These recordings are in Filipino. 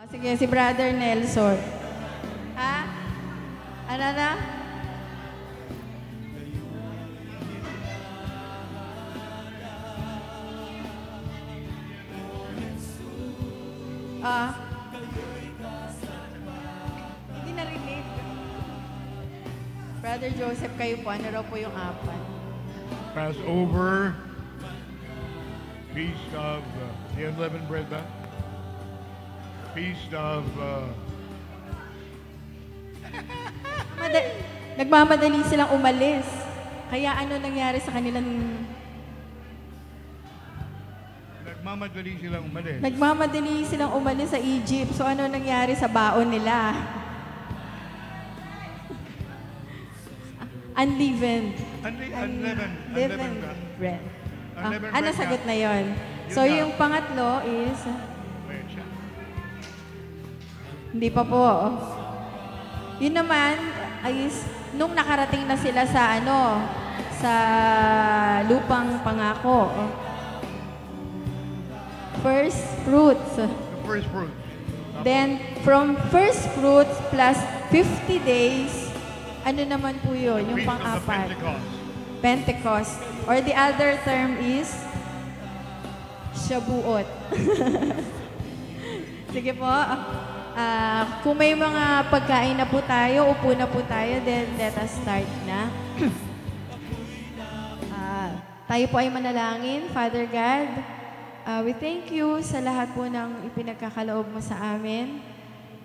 Sige, si Brother Nelson. Ha? Ano na? Ah. Hindi narinig. Brother Joseph, kayo po. Ano raw po yung apat? Passover, Feast of the Unleavened Bread ba? Feast of... Nagmamadali silang umalis. Kaya ano nangyari sa kanilang... Nagmamadali silang umalis. Nagmamadali silang umalis sa Egypt. So ano nangyari sa baon nila? Unleavened. Unleavened bread. Unleavened Ano bread sagot nga. na yon? So Yun na. yung pangatlo is... Ayan siya. Hindi pa po. Yun naman is nung nakarating na sila sa sa lupang pangako. First fruits. The first fruit. Then from first fruits plus 50 days, ano naman po yun? Yung Feast of the pang-apat. Pentecost. Pentecost. Or the other term is Shabuot. Sige po. Kung may mga pagkain na po tayo, upo na po tayo, then let us start na. Tayo po ay manalangin. Father God, we thank you sa lahat po ng ipinagkakaloob mo sa amin.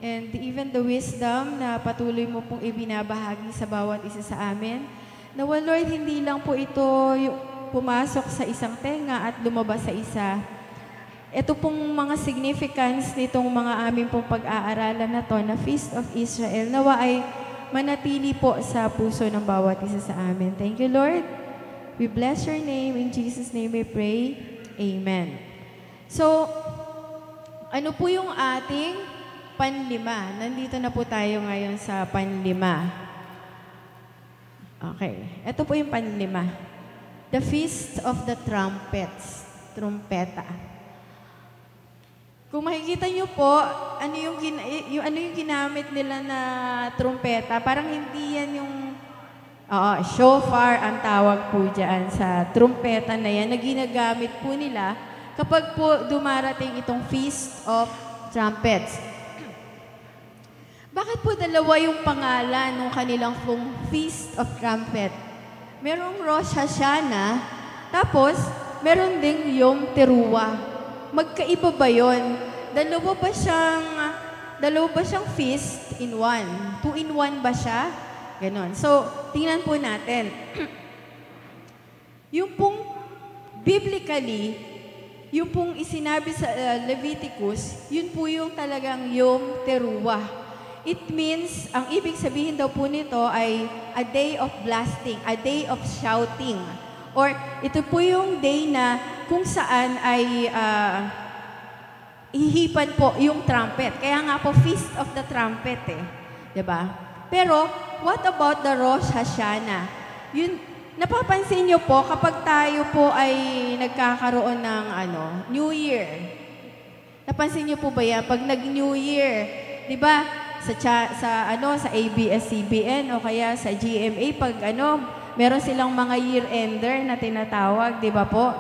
And even the wisdom na patuloy mo pong ibinabahagi sa bawat isa sa amin. Nawa Lord, hindi lang po ito yung pumasok sa isang tenga at lumabas sa isa. Ito pong mga significance nitong mga amin pong pag-aaralan na to na Feast of Israel, nawa ay manatili po sa puso ng bawat isa sa amin. Thank you, Lord. We bless your name. In Jesus' name we pray. Amen. So, ano po yung ating panlima? Nandito na po tayo ngayon sa panlima. Okay. Ito po yung panlima. The Feast of the Trumpets. Trumpeta. Kung makikita niyo po, ano yung ginamit nila na trumpeta, parang hindi yan yung shofar ang tawag po dyan sa trumpeta na yan na ginagamit po nila kapag po dumarating itong Feast of Trumpets. Bakit po dalawa yung pangalan ng kanilang pong Feast of Trumpet? Merong Rosh Hashanah, tapos meron ding Yom Teruah. Magkaiba ba yun? Dalawa ba siyang feast in one? Two in one ba siya? Ganon. So, tingnan po natin. Yung pong biblically, yung pong isinabi sa Leviticus, yun po yung talagang Yom Teruah. It means, ang ibig sabihin daw po nito ay a day of blasting, a day of shouting. Or ito po yung day na kung saan ay ihipan po yung trumpet. Kaya nga po, Feast of the Trumpet eh. 'Di ba? Pero, what about the Rosh Hashanah? Yun, napapansin niyo po kapag tayo po ay nagkakaroon ng New Year. Napansin niyo po ba yan? Pag nag-New Year, 'di ba? Sa ABS-CBN o kaya sa GMA pag meron silang mga year-ender na tinatawag, 'di ba po?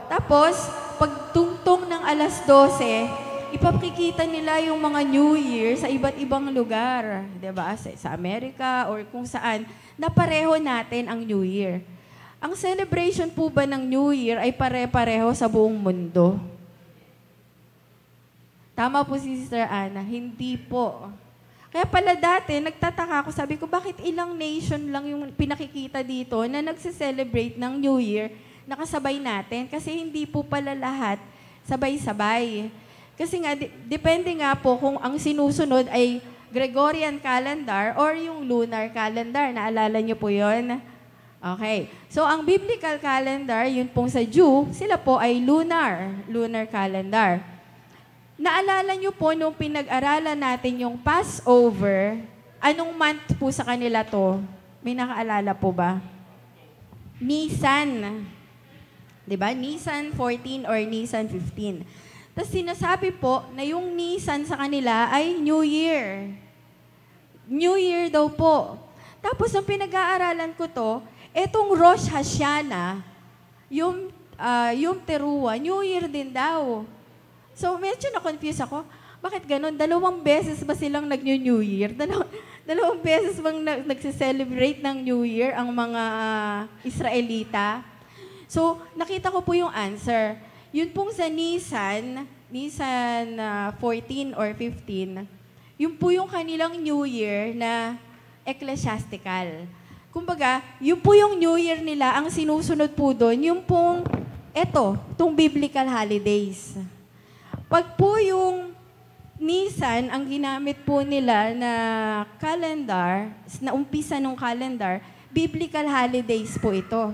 Tapos, pag tungtong ng alas 12, ipapakikita nila yung mga New Year sa iba't ibang lugar, 'di ba? Sa Amerika or kung saan, na pareho natin ang New Year. Ang celebration po ba ng New Year ay pare-pareho sa buong mundo? Tama po si Sister Ana, hindi po. Kaya pala dati, nagtataka ako, sabi ko, bakit ilang nation lang yung pinakikita dito na nagse-celebrate ng New Year na kasabay natin? Kasi hindi po pala lahat sabay-sabay. Kasi nga, depende nga po kung ang sinusunod ay Gregorian calendar or yung lunar calendar. Naalala niyo po yun? Okay. So, ang biblical calendar, yun pong sa Jew, sila po ay lunar calendar. Naalala niyo po nung pinag-aralan natin yung Passover, anong month po sa kanila to? May nakaalala po ba? Nisan. 'Di ba? Nisan 14 or Nisan 15. Tapos sinasabi po na yung Nisan sa kanila ay New Year. New Year daw po. Tapos nung pinag-aaralan ko to, etong Rosh Hashanah, yung Teruah, New Year din daw. So medyo na-confuse ako. Bakit ganun? 2 beses ba silang nag-New Year? Dalawang beses bang nagse-celebrate ng New Year ang mga Israelita? So, nakita ko po yung answer. Yun pong sa Nisan 14 or 15, yun po yung kanilang New Year na ecclesiastical. Kumbaga, yun po yung New Year nila, ang sinusunod po doon, yung pong, itong biblical holidays. Pag po yung Nisan, ang ginamit po nila na calendar, na umpisa ng calendar, biblical holidays po ito.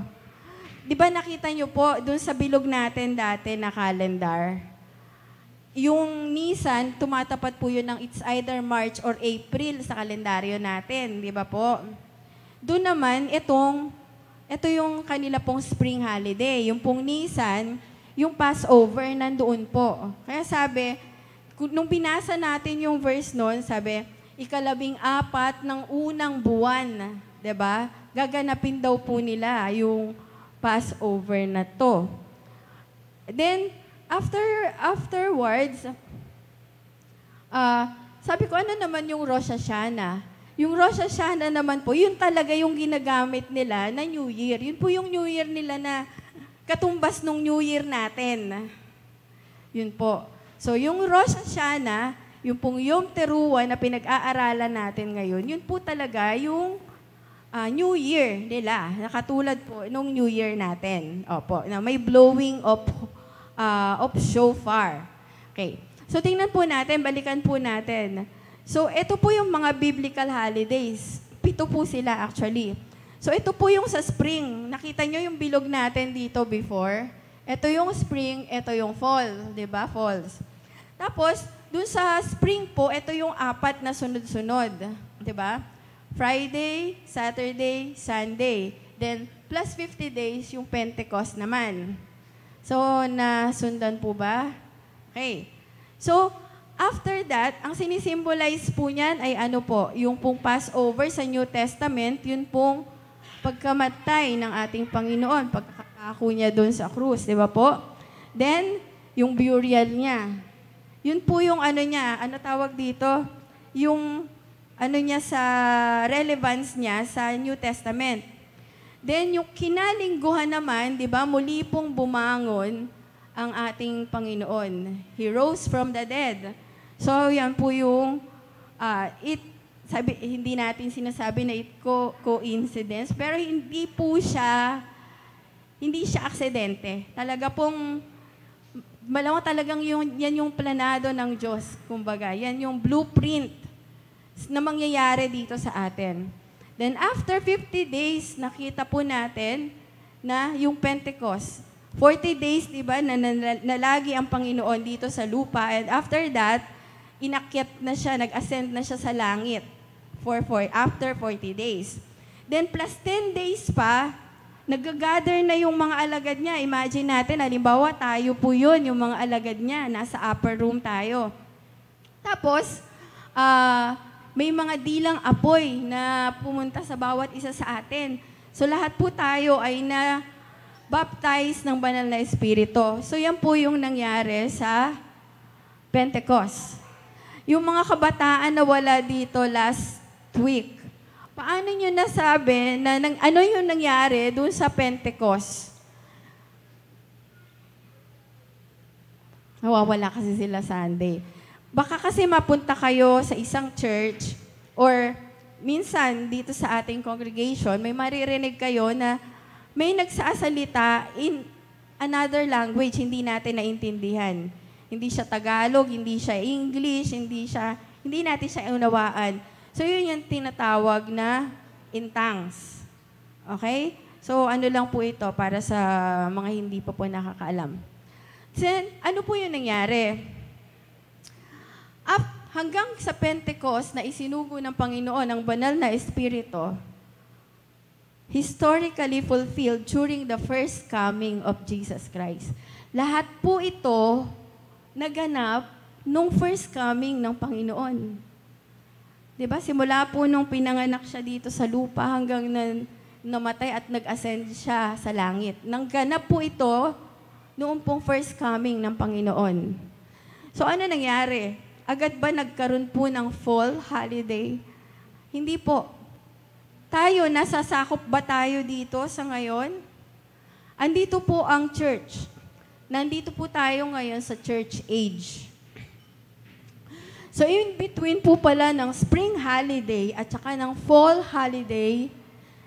Di ba nakita nyo po, doon sa bilog natin dati na calendar, yung Nisan, tumatapat po yun ng it's either March or April sa kalendaryo natin, di ba po? Doon naman, ito yung kanila pong spring holiday. Yung pong Nisan, yung Passover, nandoon po. Kaya sabi, nung binasa natin yung verse noon, sabi, 14 ng unang buwan, di ba? Gaganapin daw po nila yung Passover na to. Then, afterwards, sabi ko, ano naman yung Rosh Hashanah? Yung Rosh Hashanah naman po, yun talaga yung ginagamit nila na New Year. Yun po yung New Year nila na katumbas nung New Year natin. Yun po. So, yung Rosh Hashanah, yung pong Yom Teruah na pinag-aaralan natin ngayon, yun po talaga yung New Year nila. Nakatulad po nung New Year natin. Opo, na may blowing of shofar. Okay. So, tingnan po natin, balikan po natin. So, ito po yung mga biblical holidays. 7 po sila actually. So, ito po yung sa spring. Nakita nyo yung bilog natin dito before. Ito yung spring, ito yung fall. Diba? Falls. Tapos, dun sa spring po, ito yung 4 na sunod-sunod. Diba? Friday, Saturday, Sunday. Then, plus 50 days yung Pentecost naman. So, nasundan po ba? Okay. So, after that, ang sinisimbolize po niyan ay ano po, yung pong Passover sa New Testament, yun pong pagkamatay ng ating Panginoon, pagkakako niya doon sa krus, di ba po? Then, yung burial niya. Yun po yung ano niya, ano tawag dito? Yung ano niya sa relevance niya sa New Testament. Then, yung kinalingguhan naman, di ba, muli pong bumangon ang ating Panginoon. He rose from the dead. So, yan po yung, hindi natin sinasabi na coincidence, pero hindi siya aksidente. Talaga pong, malamang talagang yan yung planado ng Diyos. Kumbaga, yan yung blueprint na mangyayari dito sa atin. Then, after 50 days, nakita po natin na yung Pentecost. 40 days, di ba, nalagi ang Panginoon dito sa lupa. And after that, inakyat na siya, nag-ascend na siya sa langit after 40 days. Then plus 10 days pa, nag-gather na yung mga alagad niya. Imagine natin, halimbawa, tayo po yun, yung mga alagad niya, nasa upper room tayo. Tapos, may mga dilang apoy na pumunta sa bawat isa sa atin. So lahat po tayo ay na-baptize ng banal na Espiritu. So yan po yung nangyari sa Pentecost. Yung mga kabataan na wala dito last week, paano nyo nasabi na ano yung nangyari doon sa Pentecost? Nawawala kasi sila Sunday. Baka kasi mapunta kayo sa isang church or minsan dito sa ating congregation, may maririnig kayo na may nagsasalita in another language, hindi natin naintindihan. Hindi siya Tagalog, hindi siya English, hindi natin siya unawaan. So yun yung tinatawag na in tongues. Okay? So ano lang po ito para sa mga hindi pa po nakakaalam. Then, ano po yung nangyari? Hanggang sa Pentecost na isinugo ng Panginoon ang banal na Espiritu, historically fulfilled during the first coming of Jesus Christ. Lahat po ito naganap nung first coming ng Panginoon. 'Di ba? Simula po nung pinanganak siya dito sa lupa hanggang namatay at nag-ascend siya sa langit. Nangganap po ito noong pong first coming ng Panginoon. So ano nangyari? Agad ba nagkaroon po ng fall holiday? Hindi po. Tayo, nasasakop ba tayo dito sa ngayon? Andito po ang church. Nandito po tayo ngayon sa church age. So in between po pala ng spring holiday at saka ng fall holiday,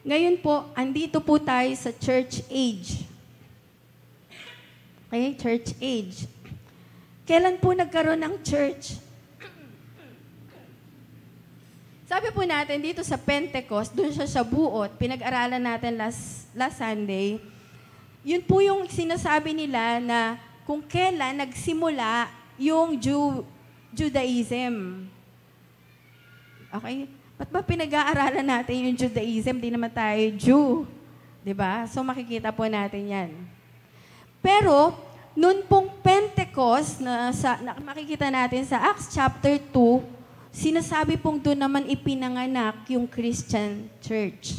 ngayon po, andito po tayo sa church age. Okay, church age. Kailan po nagkaroon ng church? Sabi po natin dito sa Pentecost, doon siya sa buot, pinag-aralan natin last Sunday, yun po yung sinasabi nila na kung kailan nagsimula yung Judaism. Okay? Ba't ba pinag-aaralan natin yung Judaism? Di naman tayo Jew. Diba? So makikita po natin yan. Pero, noon pong Pentecost, na makikita natin sa Acts chapter 2, sinasabi pong doon naman ipinanganak yung Christian Church.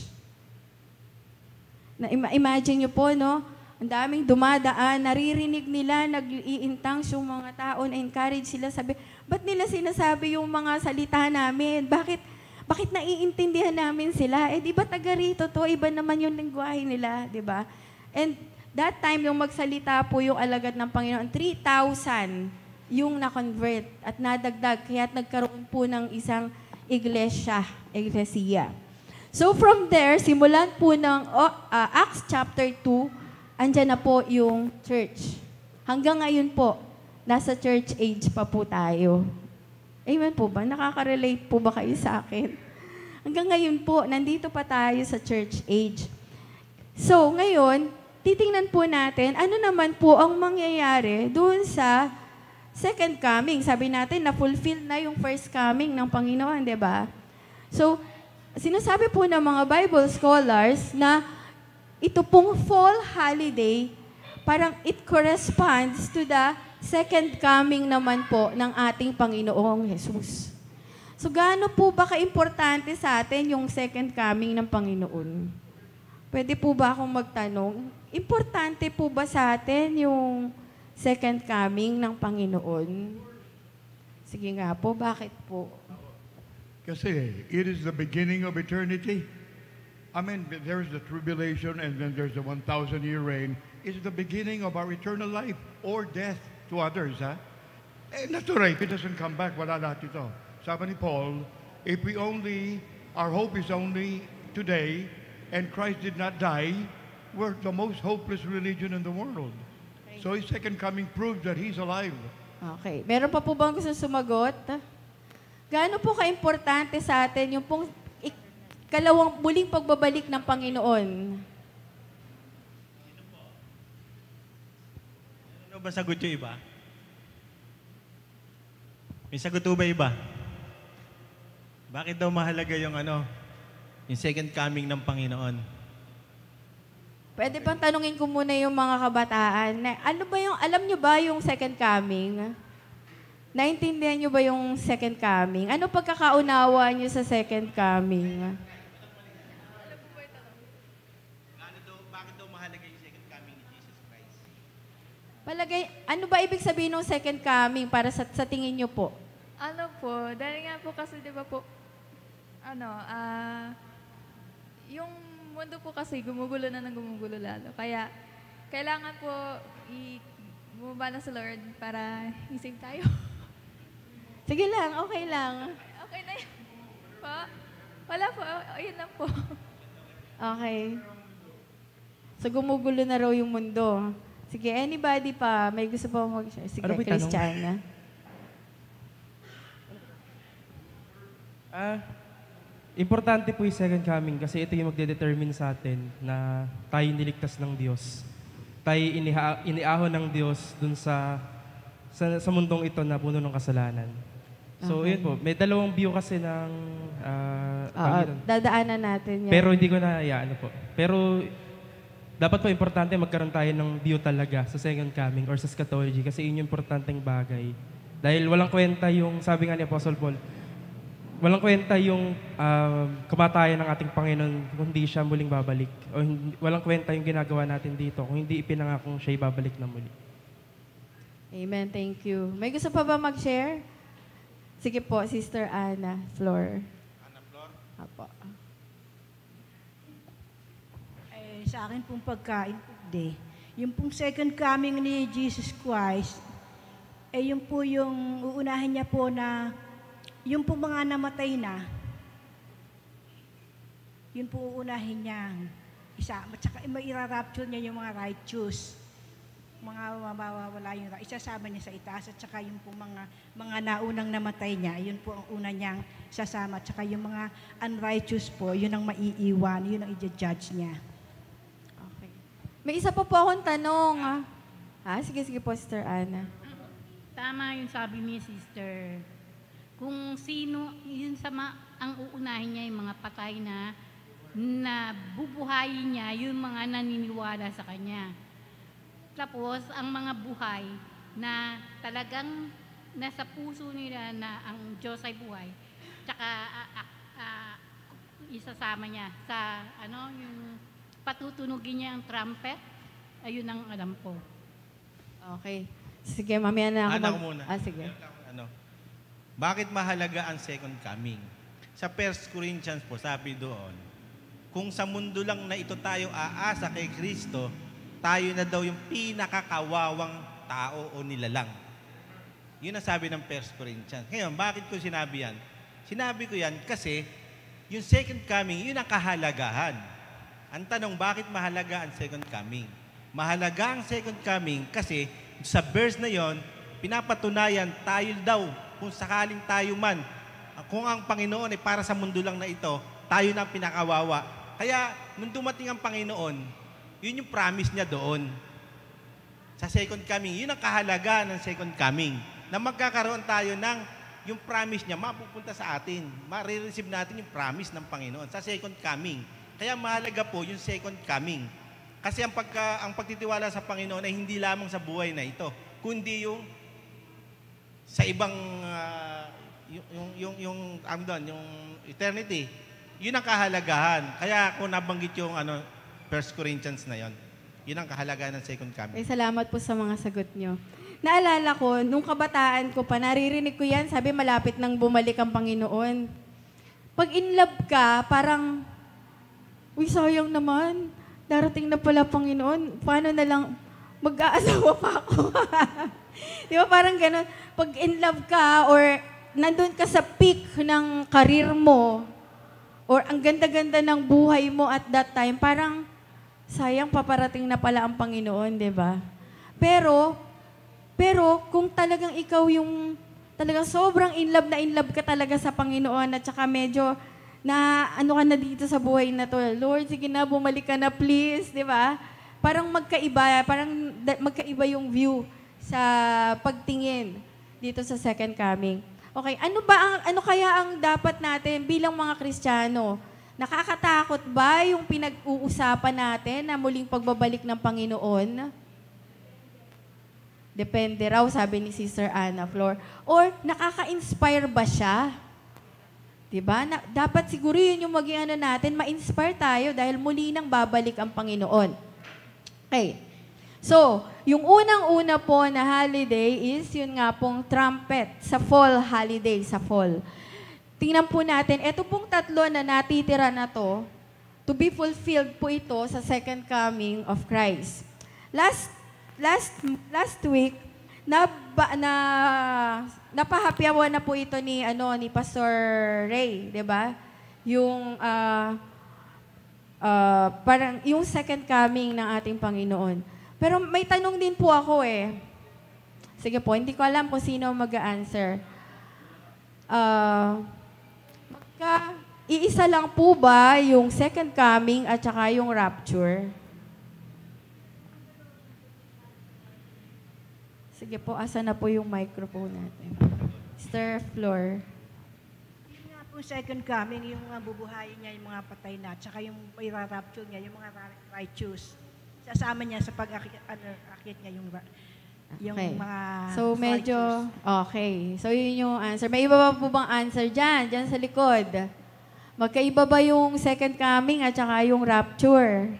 Imagine nyo po, no? Ang daming dumadaan, naririnig nila, nag-iintangs yung mga tao, na-encourage sila, sabi, ba't nila sinasabi yung mga salita namin? Bakit naiintindihan namin sila? Eh, di ba taga rito to? Iba naman yung lingwahe nila, di ba? And that time, yung magsalita po yung alagad ng Panginoon, 3,000 yung na-convert at nadagdag, kaya nagkaroon po ng isang iglesia. So from there, simulan po ng Acts chapter 2, andyan na po yung church. Hanggang ngayon po, nasa church age pa po tayo. Amen po ba? Nakaka-relate po ba kayo sa akin? Hanggang ngayon po, nandito pa tayo sa church age. So ngayon, titingnan po natin, ano naman po ang mangyayari doon sa second coming. Sabi natin, na-fulfill na yung first coming ng Panginoon, di ba? So, sinasabi po ng mga Bible scholars na ito pong fall holiday, parang it corresponds to the second coming naman po ng ating Panginoong Jesus. So, gaano po ba ka-importante sa atin yung second coming ng Panginoon? Pwede po ba akong magtanong? Importante po ba sa atin yung second coming ng Panginoon? Sige nga po, bakit po? Kasi it is the beginning of eternity. I mean, there's the tribulation and then there's the 1,000-year reign. It's the beginning of our eternal life or death to others. Ha? Eh, natural, if it doesn't come back, wala lahat ito. Sabi ni Paul, if our hope is only today and Christ did not die, we're the most hopeless religion in the world. So his second coming proves that he's alive. Okay. Meron pa po bang gusto sumagot? Gaano po ka-importante sa atin yung pong muling pagbabalik ng Panginoon? Ano ba sagot yung iba? May sagot ba iba? Bakit daw mahalaga yung yung second coming ng Panginoon? Pwede bang tanungin ko muna yung mga kabataan, alam nyo ba yung second coming? Naintindihan nyo ba yung second coming? Ano pagkakaunawa nyo sa second coming? Bakit daw mahalaga yung second coming ni Jesus Christ? Ano ba ibig sabihin ng second coming para sa tingin nyo po? Ano po, dahil nga po kasi di ba po, yung mundo po kasi gumugulo na ng gumugulo lalo. Kaya, kailangan po bumaba na sa Lord para ising tayo. Sige lang, okay lang. Okay na yun. Po? Wala po, yun lang po. Okay. So, gumugulo na raw yung mundo. Sige, anybody pa? May gusto pa mag-share? Sige, Ano ba yung Christiana. Importante po yung second coming kasi ito yung magdedetermine sa atin na tayo niligtas ng Diyos. Tayo iniahon ng Diyos dun sa mundong ito na puno ng kasalanan. So, Okay. yun po. May dalawang view kasi ng Oo, Panginoon. dadaanan natin yan. Pero hindi ko na, po. Pero dapat po importante magkaroon tayo ng view talaga sa second coming or sa eschatology kasi yun yung importanteng bagay. Dahil walang kwenta yung, sabi nga ni Apostle Paul, walang kwenta yung kamatayan ng ating Panginoon kung hindi siya muling babalik. O walang kwenta yung ginagawa natin dito kung hindi ipinangakong siya'y babalik na muli. Amen. Thank you. May gusto pa ba mag-share? Sige po, Sister Ana Flor. Ana Flor? Apo. Sa akin pong pagkaintindi, yung pong second coming ni Jesus Christ, yun po yung uunahin niya po na yung po mga namatay na, yun po uunahin niya isa. At saka mairarapture niya yung mga righteous, mga mawawala yung isasama niya sa itaas. At saka yung po mga naunang namatay niya, yun po ang una niyang sasama. At saka yung mga unrighteous po, yun ang maiiwan, yun ang i-judge niya. Okay. May isa pa po akong tanong. Sige po, Sister Ana. Tama yung sabi ni sister. Kung sino, yun ang uunahin niya, yung mga patay na bubuhayin niya, yung mga naniniwala sa kanya. Tapos, ang mga buhay na talagang nasa puso nila na ang Diyos ay buhay, tsaka isasama niya sa, yung patutunugin niya ang trumpet, ayun ang alam ko. Okay. Sige, mamaya na ako. Ana ko muna. Sige. Bakit mahalaga ang second coming? Sa 1 Corinthians po, sabi doon, kung sa mundo lang na ito tayo aasa kay Kristo, tayo na daw yung pinakakawawang tao o nilalang. Yun ang sabi ng 1 Corinthians. Ngayon, bakit ko sinabi yan? Sinabi ko yan kasi yung second coming, yun ang kahalagahan. Ang tanong, bakit mahalaga ang second coming? Mahalaga ang second coming kasi sa verse na yon, pinapatunayan tayo daw, kung sakaling tayo man, kung ang Panginoon ay para sa mundo lang na ito, tayo na ang pinakawawa. Kaya, nung dumating ang Panginoon, yun yung promise niya doon. Sa second coming, yun ang kahalaga ng second coming. Na magkakaroon tayo ng yung promise niya, mapupunta sa atin. Marireceive natin yung promise ng Panginoon sa second coming. Kaya mahalaga po yung second coming. Kasi ang pagtitiwala sa Panginoon ay hindi lamang sa buhay na ito, kundi yung sa ibang yung eternity. Yun ang kahalagahan. Kaya kung nabanggit yung 1 Corinthians na yon, yun ang kahalagahan ng second coming. Salamat po sa mga sagot nyo. Naalala ko, nung kabataan ko pa, naririnig ko yan, sabi malapit nang bumalik ang Panginoon. Pag in love ka, parang, uy, sayang naman. Darating na pala, Panginoon. Paano na lang, mag-aasawa pa ako. Di ba parang ganun? Pag in love ka or nandun ka sa peak ng karir mo or ang ganda-ganda ng buhay mo at that time, parang sayang paparating na pala ang Panginoon, di ba? Pero kung talagang ikaw yung talagang sobrang in love ka talaga sa Panginoon at saka medyo na ka na dito sa buhay na to. Lord, sige na, bumalik ka na please, di ba? Parang magkaiba yung view sa pagtingin dito sa second coming. Okay, ano kaya ang dapat natin bilang mga Kristiyano? Nakakatakot ba yung pinag-uusapan natin na muling pagbabalik ng Panginoon? Depende raw, sabi ni Sister Ana Flor. Or nakaka-inspire ba siya? Diba? Dapat siguro yun yung maging natin, ma-inspire tayo dahil muli nang babalik ang Panginoon. Okay. So, yung unang-una po na holiday is yun nga pong trumpet sa fall holiday, sa fall. Tingnan po natin, ito pong tatlo na natitira na to be fulfilled po ito sa second coming of Christ. Last week, napahapyawan na po ito ni Pastor Ray, 'di ba? Yung parang yung second coming ng ating Panginoon. Pero may tanong din po ako eh. Sige po, hindi ko alam kung sino mag-a-answer. Iisa lang po ba yung second coming at saka yung rapture? Sige po, asa na po yung microphone natin? Sister Flor. Yung nga po second coming, yung bubuhayin niya yung mga patay na, tsaka yung may rapture niya, yung mga righteous. sasama niya sa pag-akit niya yung Okay. mga So, medyo, okay. So, yun yung answer. May iba pa po bang answer dyan? Dyan sa likod. Magkaiba ba yung second coming at saka yung rapture?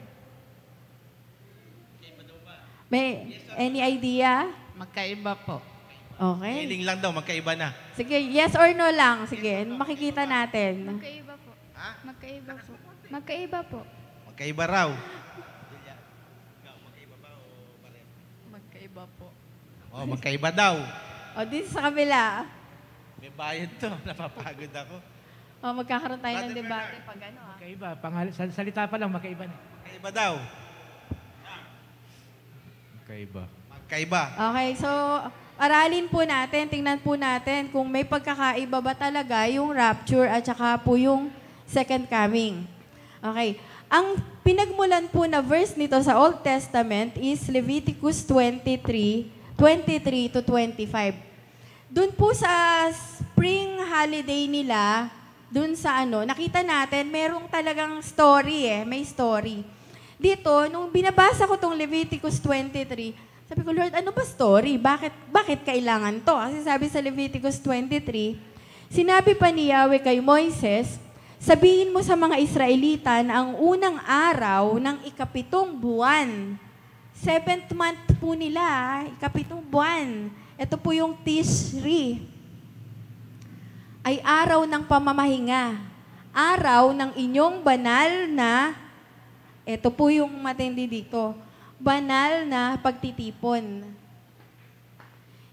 May any idea? Magkaiba po. Okay. Feeling lang daw, magkaiba na. Sige, yes or no lang. Sige, makikita natin. Magkaiba po. Magkaiba po. Magkaiba po. Magkaiba raw. Magkaiba po. Oh, magkaiba daw. O, dito sa kabila. May bayad to. Napapagod ako. O, magkakaroon tayo ng debate pag ano ah. Magkaiba. Salita pa lang, magkaiba na. Magkaiba daw. Magkaiba. Magkaiba. Okay, so aralin po natin, tingnan po natin kung may pagkakaiba ba talaga yung rapture at saka po yung second coming. Okay. Ang pinagmulan po na verse nito sa Old Testament is Leviticus 23 to 25. Doon po sa spring holiday nila, doon sa nakita natin, merong talagang story may story. Dito, nung binabasa ko tong Leviticus 23, sabi ko, Lord, ano ba story? Bakit kailangan to? Kasi sabi sa Leviticus 23, sinabi pa ni Yahweh kay Moises, sabihin mo sa mga Israelita na ang unang araw ng ikapitong buwan, 7th month po nila, ikapitong buwan, ito po yung Tishri, ay araw ng pamamahinga, araw ng inyong banal na, ito po yung matindi dito, banal na pagtitipon.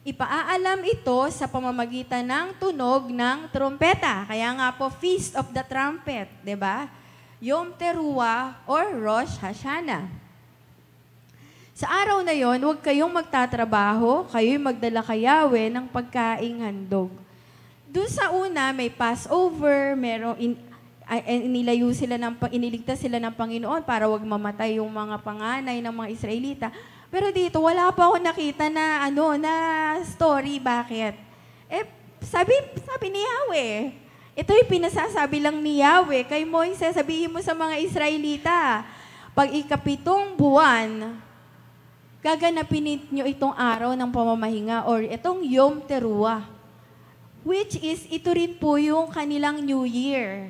Ipaaalam ito sa pamamagitan ng tunog ng trompeta. Kaya nga po, Feast of the Trumpet, di ba? Yom Teruah or Rosh Hashanah. Sa araw na yon, huwag kayong magtatrabaho, kayo'y magdala kay Yahweh ng pagkaing handog. Doon sa una, may Passover, iniligtas sila ng Panginoon para wag mamatay yung mga panganay ng mga Israelita. Pero dito, wala pa ako nakita na, na story. Bakit? Sabi ni Yahweh, ito yung pinasasabi lang ni Yahweh kay Moises, sabihin mo sa mga Israelita, pag ikapitong buwan, gaganapin niyo itong araw ng pamamahinga or itong Yom Teruah, which is, ito rin po yung kanilang New Year.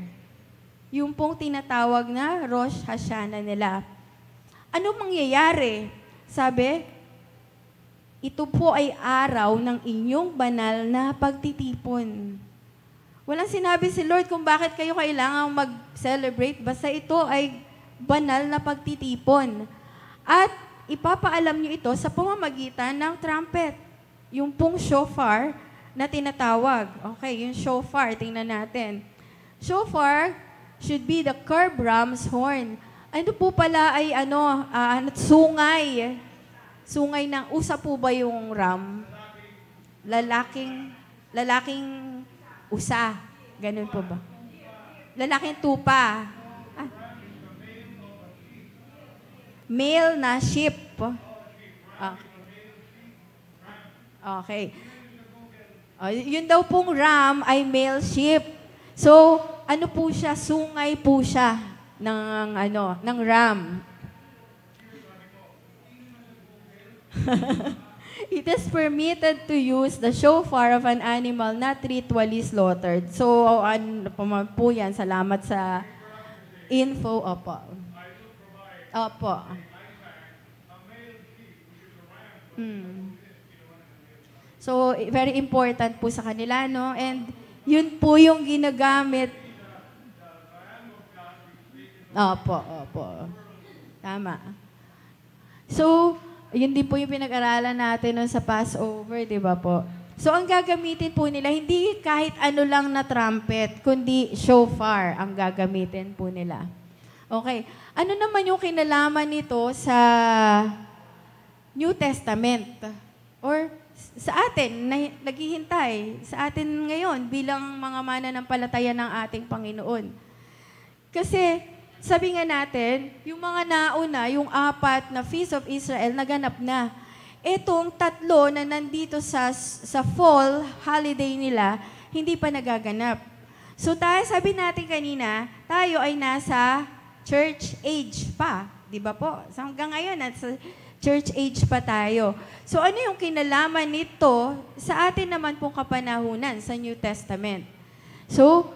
Yung pong tinatawag na Rosh Hashanah nila. Ano mangyayari? Sabi, ito po ay araw ng inyong banal na pagtitipon. Walang sinabi si Lord kung bakit kayo kailangang mag-celebrate, basta ito ay banal na pagtitipon. At ipapaalam nyo ito sa pamamagitan ng trumpet. Yung pong shofar na tinatawag. Okay, yung shofar, tingnan natin. Shofar should be the curved ram's horn. Ano po pala ay sungay. Sungay ng, usa po ba yung ram? Lalaking usa. Ganun po ba? Lalaking tupa. Male na sheep. Okay. Yun daw pong ram ay male sheep. So, ano po siya? Sungay po siya ng ram. It is permitted to use the shofar of an animal not ritually slaughtered. So, po yan. Salamat sa info. Opo. Opo. So, very important po sa kanila, no? And yun po yung ginagamit. Opo. Tama. So, yun din po yung pinag-aralan natin nun sa Passover, di ba po? So, ang gagamitin po nila, hindi kahit ano lang na trumpet, kundi shofar ang gagamitin po nila. Okay. Ano naman yung kinalaman nito sa New Testament? Or sa atin, naghihintay, sa atin ngayon bilang mga mananampalataya ng ating Panginoon. Kasi, sabi nga natin, yung mga nauna, yung 4 na Feast of Israel, naganap na. Etong 3 na nandito sa fall holiday nila, hindi pa nagaganap. So sabi natin kanina, tayo ay nasa church age pa, Di ba po? So hanggang ngayon, sa church age pa tayo. So ano yung kinalaman nito sa atin naman pong kapanahunan sa New Testament? So,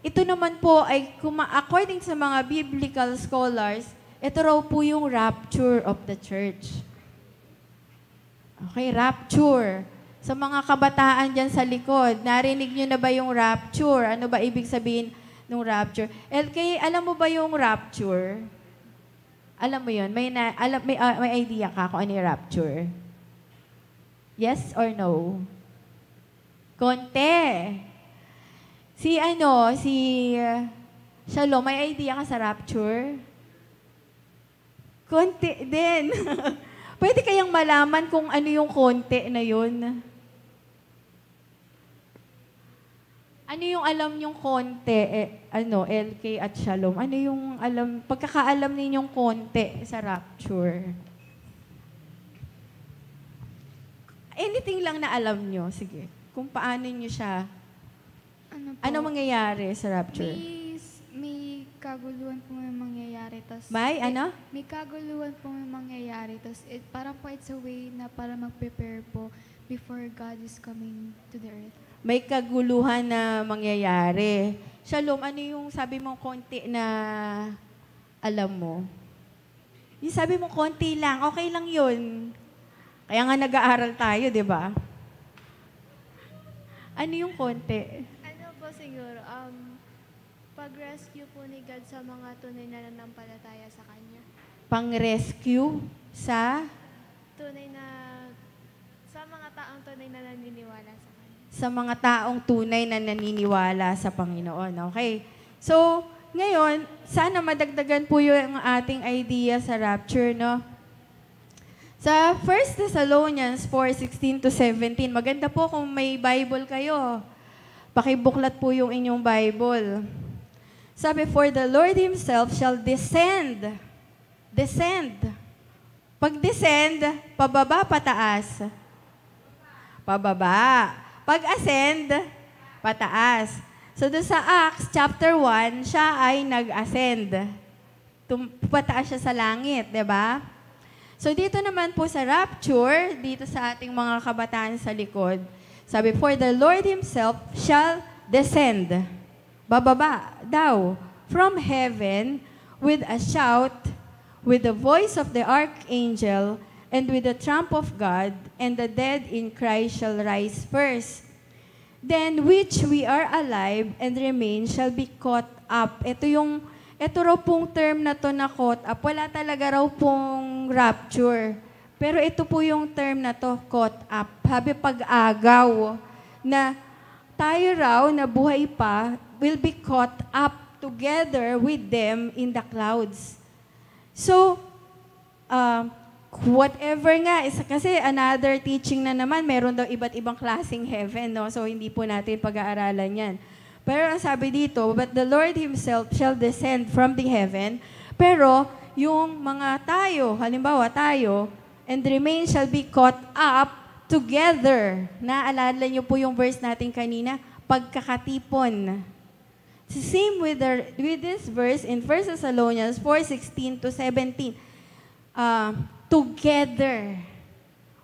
ito naman po ay, according sa mga biblical scholars, ito raw po yung rapture of the church. Okay, rapture. Sa mga kabataan dyan sa likod, narinig nyo na ba yung rapture? Ano ba ibig sabihin ng rapture? LK, alam mo ba yung rapture? Alam mo yun? May idea ka kung ano yung rapture? Yes or no? Konti. Si Shalom, may idea ka sa rapture? Konti din. Pwede kayang malaman kung ano yung konti na yun? Ano yung alam yung konti, LK at Shalom? Ano yung pagkakaalam ninyong konti sa rapture? Anything lang na alam nyo, sige. Kung paano nyo siya, ano mangyayari sa rapture? May kaguluhan po may mangyayari. May ano? May kaguluhan po may mangyayari. Parang po it's a way na para mag-prepare po before God is coming to the earth. May kaguluhan na mangyayari. Shalom, ano yung sabi mo konti na alam mo? Yung sabi mo konti lang, okay lang yun. Kaya nga nag-aaral tayo, di ba? Ano yung konti? Ano po siguro, pag-rescue po ni God sa mga tunay na nanampalataya sa Kanya. Pang-rescue sa? Sa mga taong tunay na naniniwala sa Kanya. Sa mga taong tunay na naniniwala sa Panginoon. Okay. So, ngayon, sana madagdagan po yung ating idea sa rapture, no? Sa 1 Thessalonians 4:16-17, maganda po kung may Bible kayo. Pakibuklat po yung inyong Bible. Sabi, for the Lord Himself shall descend. Descend. Pag-descend, pababa, pataas. Pababa. Pag-ascend, pataas. So, doon sa Acts chapter 1, siya ay nag-ascend. Pataas siya sa langit, di ba? So, dito naman po sa rapture, dito sa ating mga kabataan sa likod, sabi, for the Lord Himself shall descend. Bababa daw from heaven with a shout, with the voice of the archangel, and with the trump of God, and the dead in Christ shall rise first. Then which we are alive and remain shall be caught up. Ito raw pong term na to na caught up. Wala talaga raw pong rapture. Pero ito po yung term na to, caught up. Sabi pag-agaw na tayo raw na buhay pa will be caught up together with them in the clouds. So, whatever nga, kasi another teaching na naman, meron daw iba't ibang klaseng heaven, no? So, hindi po natin pag-aaralan yan. Pero ang sabi dito, but the Lord Himself shall descend from the heaven, pero yung mga tayo, halimbawa tayo, and remain shall be caught up together. Naalala niyo po yung verse natin kanina, pagkakatipon. Same with this verse in 1 Thessalonians 4:16-17. Together,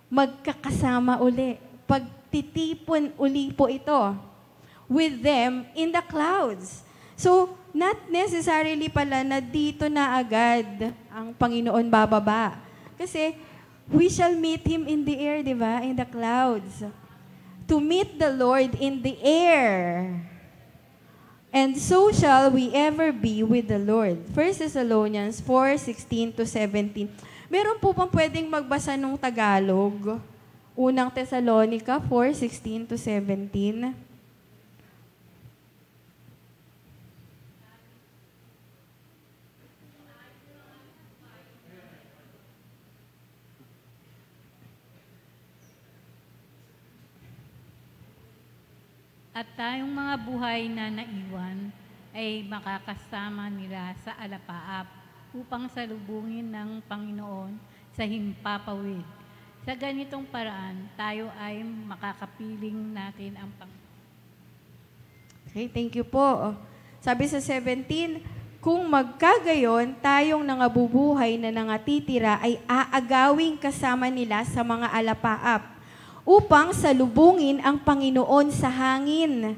magkakasama uli. Pagtitipon uli po ito with them in the clouds. So, not necessarily pala na dito na agad ang Panginoon bababa. Kasi, we shall meet Him in the air, di ba? In the clouds. To meet the Lord in the air. And so shall we ever be with the Lord. 1 Thessalonians 4:16-17. Meron po bang pwedeng magbasa ng Tagalog? Unang Thessalonica 4:16-17. At tayong mga buhay na naiwan ay makakasama nila sa alapaap upang salubungin ng Panginoon sa himpapawid. Sa ganitong paraan, tayo ay makakapiling natin ang Panginoon. Okay, thank you po. Sabi sa 17, kung magkagayon, tayong nangabubuhay na nangatitira ay aagawing kasama nila sa mga alapaap upang salubungin ang Panginoon sa hangin.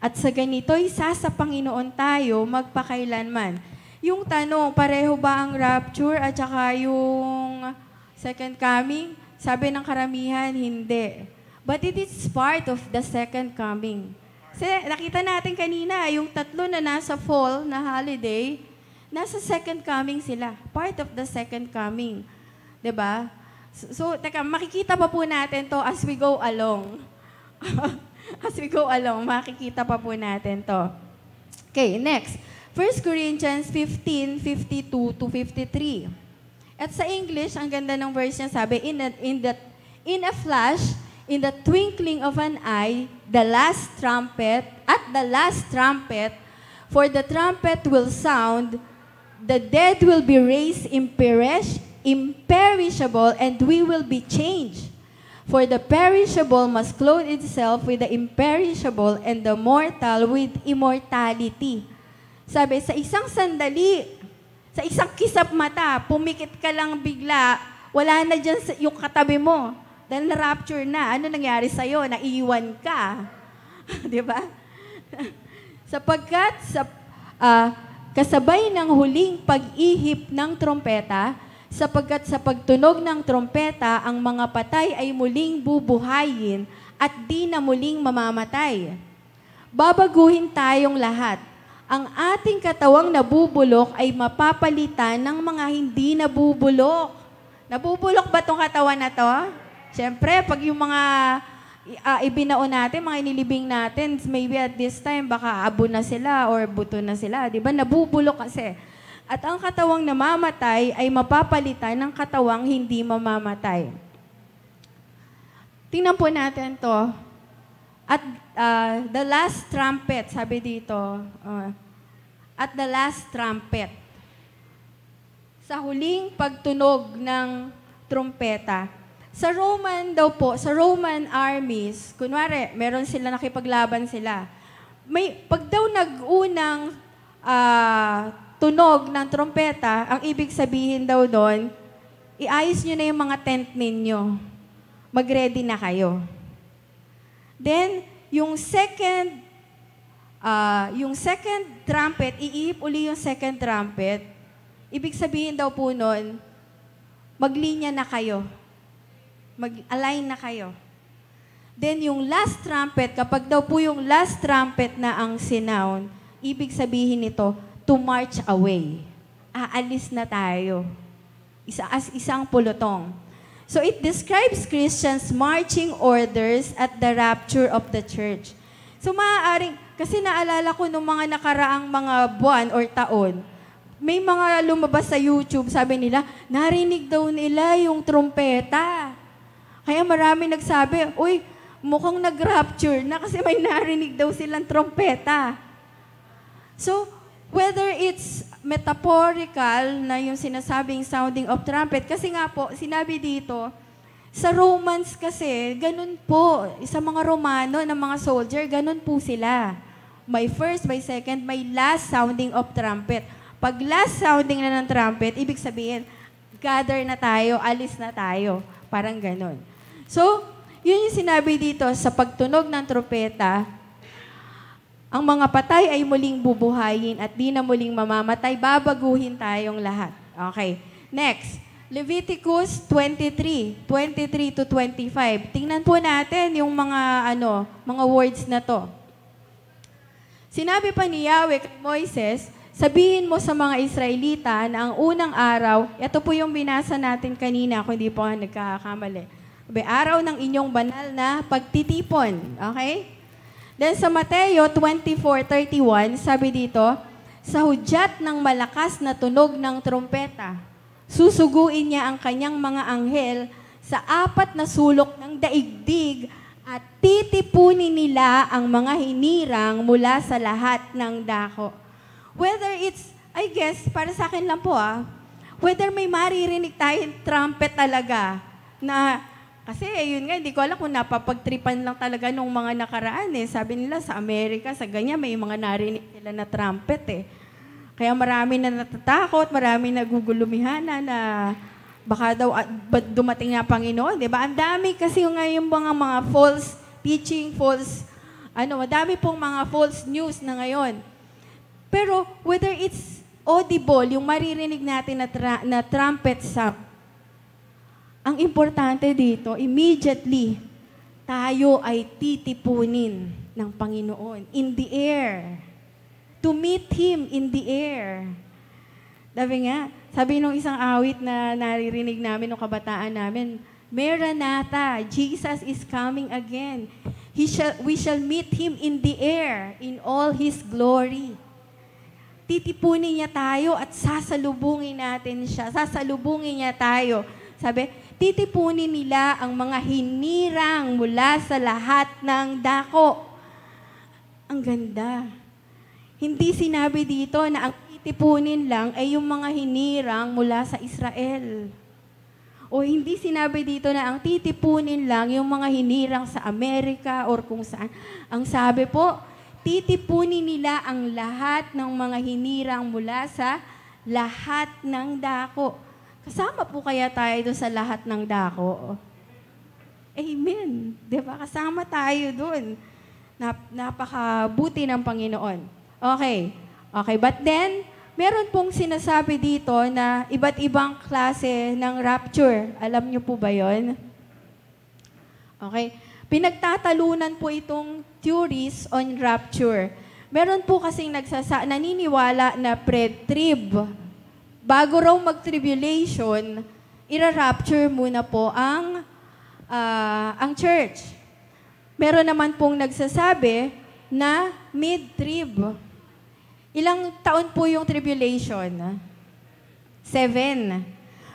At sa ganito'y sa Panginoon tayo magpakailanman. Yung tanong, pareho ba ang rapture at saka yung second coming? Sabi ng karamihan, hindi. But it is part of the second coming. Kasi nakita natin kanina, yung tatlo na nasa fall na holiday, nasa second coming sila. Part of the second coming. 'Di ba? So, teka, makikita pa po natin to as we go along. As we go along, makikita pa po natin to. Okay, next. 1 Corinthians 15:52 to 53. At sa English, ang ganda ng verse niya, sabi, in a flash, in the twinkling of an eye, the last trumpet, for the trumpet will sound, the dead will be raised imperishable, and we will be changed. For the perishable must clothe itself with the imperishable, and the mortal with immortality. Sabi, sa isang sandali, sa isang kisap mata, pumikit ka lang bigla, wala na dyan yung katabi mo. Dahil na-rapture na, ano nangyari sa'yo? Naiiwan ka. Di ba? Sapagkat kasabay ng huling pag-ihip ng trompeta, sapagkat sa pagtunog ng trompeta, ang mga patay ay muling bubuhayin at di na muling mamamatay. Babaguhin tayong lahat. Ang ating katawang nabubulok ay mapapalitan ng mga hindi nabubulok. Nabubulok ba itong katawan na to? Siyempre, pag yung mga ibinao natin, mga inilibing natin, maybe at this time, baka abo na sila or buto na sila. Di ba? Nabubulok kasi. At ang katawang namamatay ay mapapalitan ng katawang hindi mamamatay. Tingnan po natin to. At the last trumpet, sabi dito, at the last trumpet, sa huling pagtunog ng trumpeta, sa Roman daw po, sa Roman armies, kunwari, meron sila nakipaglaban sila. Pag daw nag-unang tunog ng trompeta, ang ibig sabihin daw doon, iayos nyo na yung mga tent ninyo. Mag-ready na kayo. Then, yung second trumpet, iihip uli yung second trumpet, ibig sabihin daw po noon, maglinya na kayo. Mag-align na kayo. Then yung last trumpet, kapag daw po yung last trumpet na ang sinound, ibig sabihin nito, to march away. Aalis na tayo. Isang pulutong. So it describes Christians marching orders at the rapture of the church. So maaaring, kasi naalala ko nung mga nakaraang mga buwan or taon, may mga lumabas sa YouTube, sabi nila, narinig daw nila yung trumpeta. Kaya marami nagsabi, uy, mukhang nag-rapture na kasi may narinig daw silang trompeta. So, whether it's metaphorical na yung sinasabing sounding of trumpet, kasi nga po, sinabi dito, sa Romans kasi, ganun po. Sa mga Romano, ng mga soldier, ganun po sila. May first, may second, may last sounding of trumpet. Pag last sounding na ng trumpet, ibig sabihin, gather na tayo, alis na tayo. Parang ganun. So, yun yung sinabi dito, sa pagtunog ng trompeta, ang mga patay ay muling bubuhayin at di na muling mamamatay, babaguhin tayong lahat. Okay. Next, Leviticus 23 to 25. Tingnan po natin yung mga words na to. Sinabi pa ni Yahweh kay Moises, sabihin mo sa mga Israelita na ang unang araw, ito po yung binasa natin kanina, kung hindi po nagkakamali. Araw ng inyong banal na pagtitipon. Okay? Then sa Mateo 24:31, sabi dito, sa hudyat ng malakas na tunog ng trompeta, susuguin niya ang kanyang mga anghel sa 4 na sulok ng daigdig at titipunin nila ang mga hinirang mula sa lahat ng dako. Whether it's, I guess, para sa akin lang po whether may maririnig tayong trumpet talaga na, kasi yun nga, hindi ko alam kung napapagtripan lang talaga nung mga nakaraan Sabi nila sa Amerika, sa ganyan, may mga narinig sila na trumpet Kaya marami na natatakot, marami nagugulumihana na baka daw dumating na Panginoon, di ba? Ang dami kasi ngayon mga false teaching, madami pong mga false news na ngayon. Pero whether it's audible, yung maririnig natin na trumpet sound, ang importante dito, immediately, tayo ay titipunin ng Panginoon in the air. To meet Him in the air. Sabi nung isang awit na naririnig namin nung kabataan namin, Maranatha, Jesus is coming again. We shall meet Him in the air, in all His glory. Titipunin niya tayo at sasalubungin natin siya. Sasalubungin niya tayo. Sabi, titipunin nila ang mga hinirang mula sa lahat ng dako. Ang ganda. Hindi sinabi dito na ang titipunin lang ay yung mga hinirang mula sa Israel. O hindi sinabi dito na ang titipunin lang yung mga hinirang sa Amerika or kung saan. Ang sabi po, titipunin nila ang lahat ng mga hinirang mula sa lahat ng dako. Kasama po kaya tayo doon sa lahat ng dako? Amen. Diba? Kasama tayo doon. Napakabuti ng Panginoon. Okay. But then, meron pong sinasabi dito na iba't ibang klase ng rapture. Alam niyo po ba yon? Okay. Pinagtatalunan po itong theories on rapture. Meron po kasing naniniwala na pre-trib. Bago raw mag-tribulation, ira-rapture muna po ang church. Meron naman pong nagsasabi na mid-trib. Ilang taon po yung tribulation? 7.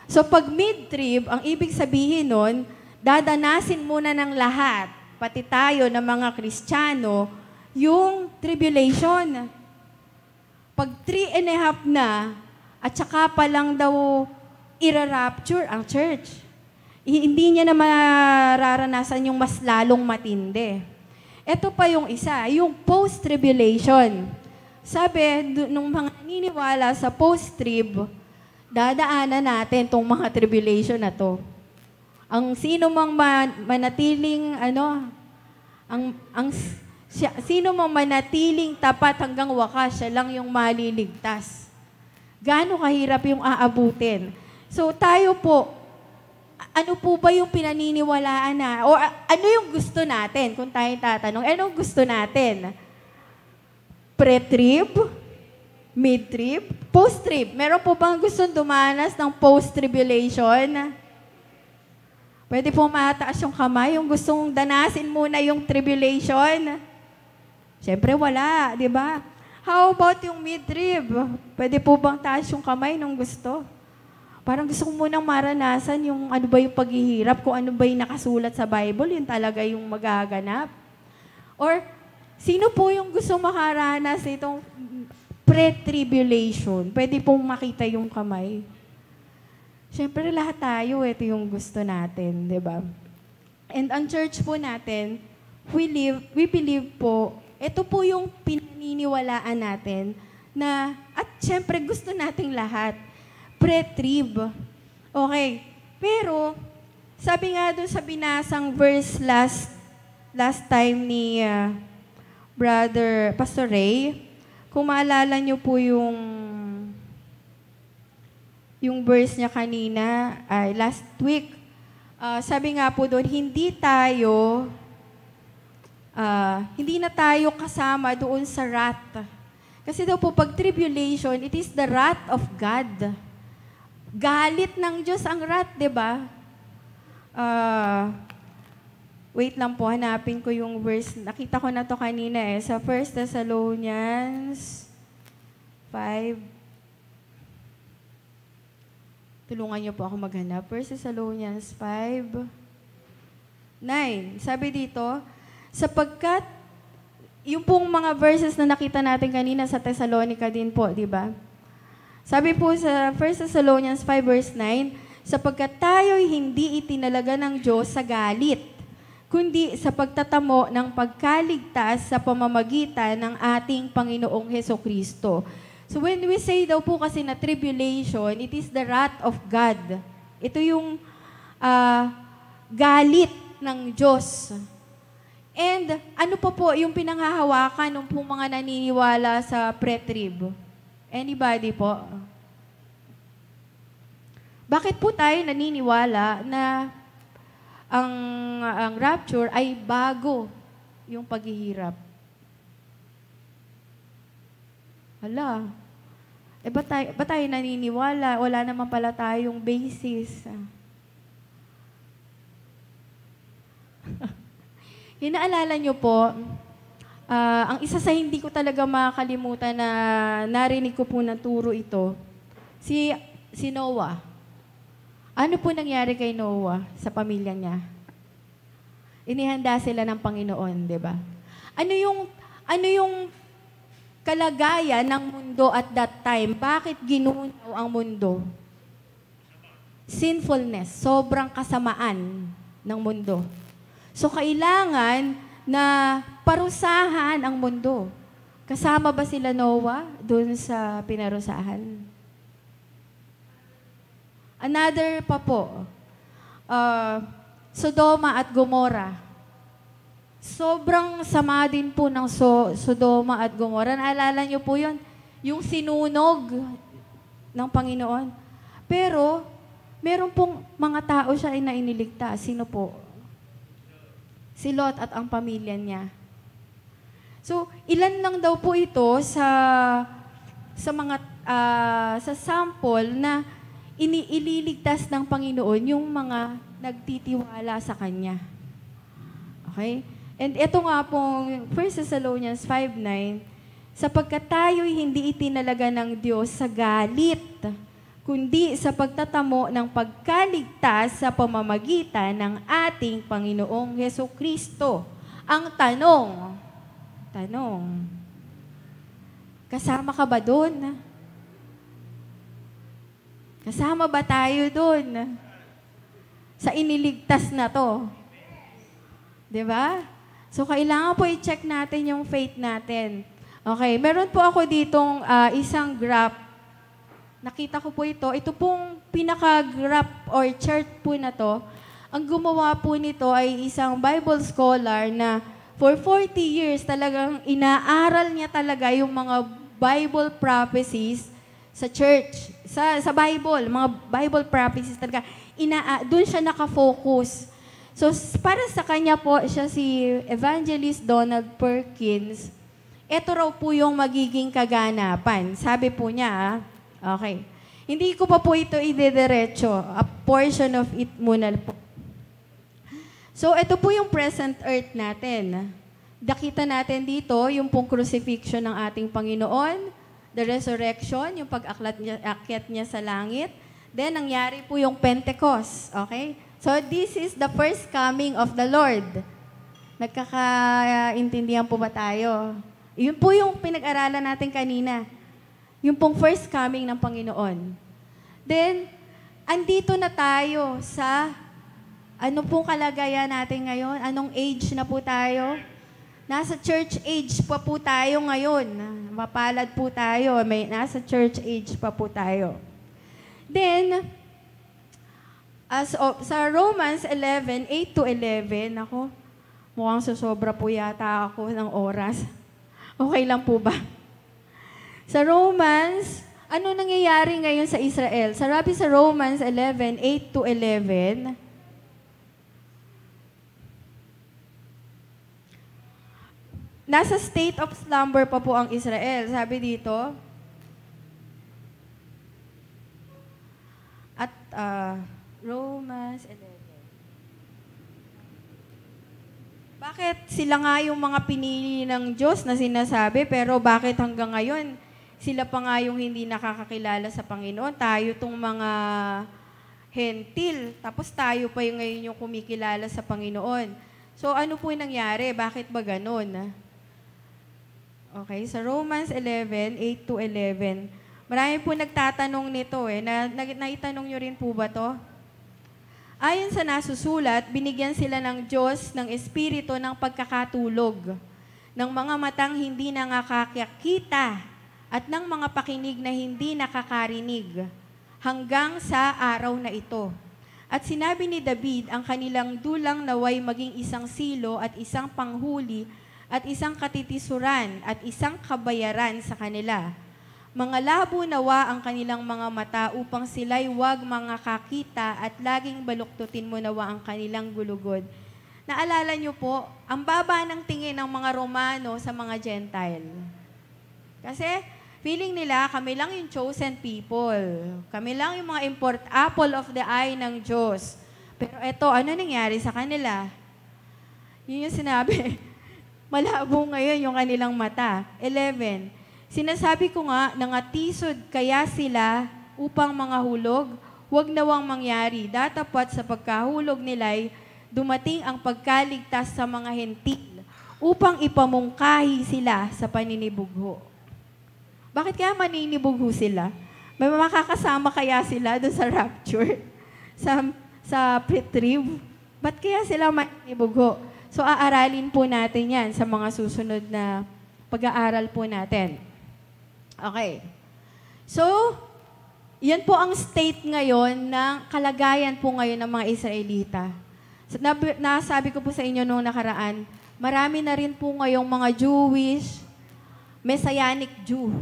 So pag mid-trib, ang ibig sabihin nun, dadanasin muna ng lahat, pati tayo na mga Kristiyano, yung tribulation. Pag 3.5 na, at saka pa lang daw ira-rapture ang church. Hindi niya na mararanasan yung mas lalong matindi. Ito pa yung isa, yung post-tribulation. Sabi, nung mga naniniwala sa post-trib, dadaanan natin tong mga tribulation na to. Ang sino mang manatiling, sino mang manatiling tapat hanggang wakas, siya lang yung maliligtas. Gaano kahirap yung aabutin. So tayo po, ano po ba yung pinaniniwalaan na? O ano yung gusto natin? Kung tayo tatanong, anong gusto natin? Pre-trib? Mid-trib? Post-trib? Meron po bang gustong dumanas ng post-tribulation? Pwede po mataas yung kamay, yung gustong danasin muna yung tribulation? Siyempre wala, di ba? How about yung mid-trib? Pwede po bang taas yung kamay nung gusto? Parang gusto ko munang maranasan yung ano ba yung paghihirap, kung ano ba yung nakasulat sa Bible, yun talaga yung magaganap. Or, sino po yung gusto makaranas itong pre-tribulation? Pwede pong makita yung kamay. Siyempre, lahat tayo, ito yung gusto natin, di ba? And ang church po natin, we believe po, ito po yung pinaniniwalaan natin na, at siyempre gusto nating lahat, pre-trib. Okay. Pero, sabi nga doon sa binasang verse last time ni Brother Pastor Ray, kung maalala niyo po yung verse niya kanina, last week, sabi nga po doon, hindi na tayo kasama doon sa wrath. Kasi daw po, pag tribulation, it is the wrath of God. Galit ng Diyos ang wrath, di ba? Wait lang po, hanapin ko yung verse. Nakita ko na to kanina sa 1 Thessalonians 5. Tulungan niyo po ako maghanap. 1 Thessalonians 5, 9. Sabi dito, sapagkat, yung pong mga verses na nakita natin kanina sa Thessalonica din po, di ba? Sabi po sa 1 Thessalonians 5 verse 9, sapagkat tayo'y hindi itinalaga ng Diyos sa galit, kundi sa pagtatamo ng pagkaligtas sa pamamagitan ng ating Panginoong Hesukristo. So when we say daw po kasi na tribulation, it is the wrath of God. Ito yung galit ng Diyos. And ano pa po yung pinanghahawakan ng po mga naniniwala sa pre-trib? Anybody po? Bakit po tayo naniniwala na ang rapture ay bago yung paghihirap? Hala, ba tayo naniniwala? Wala naman pala tayong basis. Hinaalala nyo po, ang isa sa hindi ko talaga makakalimutan na narinig ko po ng turo ito, si Noah. Ano po nangyari kay Noah sa pamilya niya? Inihanda sila ng Panginoon, di ba? Ano yung kalagayan ng mundo at that time? Bakit ginunaw ang mundo? Sinfulness, sobrang kasamaan ng mundo. So, kailangan na parusahan ang mundo. Kasama ba sila Noah dun sa pinarusahan? Another pa po, Sodoma at Gomorrah. Sobrang sama din po ng Sodoma at Gomorrah. Naalala niyo po yun? Yung sinunog ng Panginoon. Pero, meron pong mga tao siya ay nainiligtas. Sino po? Si Lot at ang pamilya niya. So, ilan lang daw po ito sa sample na ililigtas ng Panginoon yung mga nagtitiwala sa Kanya. Okay? And ito nga pong 1 Thessalonians 5:9, sapagkat tayo'y hindi itinalaga ng Diyos sa galit, kundi sa pagtatamo ng pagkaligtas sa pamamagitan ng ating Panginoong Hesukristo. Ang tanong, kasama ka ba doon? Kasama ba tayo doon? Sa iniligtas na to? Diba? So, kailangan po i-check natin yung faith natin. Okay, meron po ako ditong isang graph. Nakita ko po ito. Ito pong pinaka-graph or chart po na to. Ang gumawa po nito ay isang Bible scholar na for 40 years talagang inaaral niya talaga yung mga Bible prophecies sa church, sa Bible, mga Bible prophecies talaga. Doon siya nakafocus. So, para sa kanya po, siya si Evangelist Donald Perkins. Ito raw po yung magiging kaganapan. Sabi po niya, okay. Hindi ko pa po ito idediretso. A portion of it muna po. So, ito po yung present earth natin. Nakita natin dito yung pong crucifixion ng ating Panginoon, the resurrection, yung pag-akyat niya sa langit. Then, nangyari po yung Pentecost. Okay? So, this is the first coming of the Lord. Nagkakaintindihan po ba tayo? Yun po yung pinag-aralan natin kanina. Yung pong first coming ng Panginoon. Then, andito na tayo sa ano pong kalagayan natin ngayon? Anong age na po tayo? Nasa church age pa po tayo ngayon. Mapalad po tayo. Nasa church age pa po tayo. Then, sa Romans 11, 8-11, ako, mukhang susobra po yata ako ng oras. Okay lang po ba? Sa Romans, ano nangyayari ngayon sa Israel? Sabi sa Romans 11, 8-11, nasa state of slumber pa po ang Israel. Sabi dito, at Romans 11. Bakit sila nga yung mga pinili ng Diyos na sinasabi, pero bakit hanggang ngayon, sila pa nga yung hindi nakakakilala sa Panginoon? Tayo tong mga hentil, tapos tayo pa yung ngayon yung kumikilala sa Panginoon. So ano po yung nangyari? Bakit ba ganun? Okay, sa Romans 11, 8-11, marami po nagtatanong nito naitanong nyo rin po ba to? Ayon sa nasusulat, binigyan sila ng Diyos ng espiritu ng pagkakatulog, ng mga matang hindi nakakakita at ng mga pakinig na hindi nakakarinig hanggang sa araw na ito. At sinabi ni David, ang kanilang dulang naway maging isang silo at isang panghuli at isang katitisuran at isang kabayaran sa kanila. Mga labo nawa ang kanilang mga mata upang sila'y wag mga kakita at laging baluktutin mo nawa ang kanilang gulugod. Naalala niyo po, ang baba ng tingin ng mga Romano sa mga Gentile. Kasi feeling nila, kami lang yung chosen people. Kami lang yung mga apple of the eye ng Diyos. Pero eto, ano nangyari sa kanila? Yun yung sinabi. Malabo ngayon yung kanilang mata. 11. Sinasabi ko nga, nangatisod kaya sila upang mga hulog, huwag nawang mangyari. Datapat sa pagkahulog nila'y dumating ang pagkaligtas sa mga hentil upang ipamungkahi sila sa paninibugho. Bakit kaya maninibugho sila? May makakasama kaya sila doon sa rapture? Sa retrieve? Ba't kaya sila maninibugho? So, aaralin po natin yan sa mga susunod na pag-aaral po natin. Okay. So, yan po ang state ngayon ng kalagayan po ngayon ng mga Israelita. So, nasabi ko po sa inyo noong nakaraan, marami na rin po ngayong mga Jewish, Messianic Jew.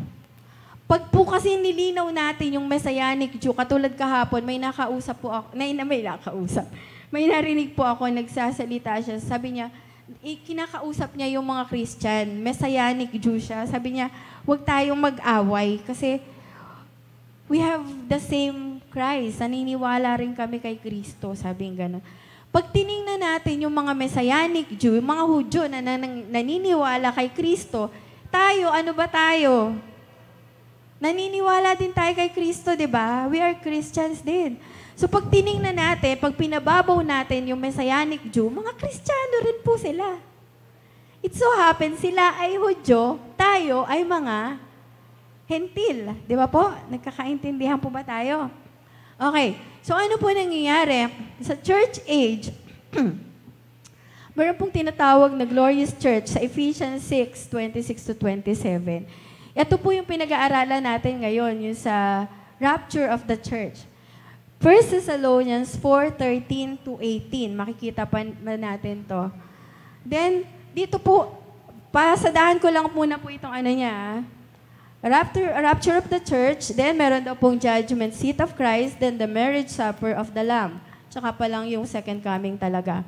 Pag po kasi nilinaw natin yung Messianic Jew, katulad kahapon, may nakausap po ako, may narinig po ako, nagsasalita siya, sabi niya, kinakausap niya yung mga Christian, Messianic Jew siya, sabi niya, huwag tayong mag-away kasi we have the same Christ, naniniwala rin kami kay Kristo, sabi ng gano'n. Pag tiningnan natin yung mga Messianic Jew, yung mga Hudyo na naniniwala kay Kristo, tayo, ano ba tayo? Naniniwala din tayo kay Kristo, di ba? We are Christians din. So pag tiningnan natin, pag pinababaw natin yung Messianic Jew, mga Kristiyano rin po sila. It so happens, sila ay Hudyo, tayo ay mga hentil. Di ba po? Nagkakaintindihan po ba tayo? Okay. So ano po nangyayari? Sa church age, meron pong tinatawag na glorious church sa Ephesians 6, 26 to 27. Ito po yung pinag-aaralan natin ngayon, yung sa rapture of the church. 1 Thessalonians 4:13 to 18. Makikita pa natin to. Then, dito po, pasadahan ko lang muna po itong ano niya. Rapture of the church, then meron daw pong judgment seat of Christ, then the marriage supper of the Lamb. Tsaka pa lang yung second coming talaga.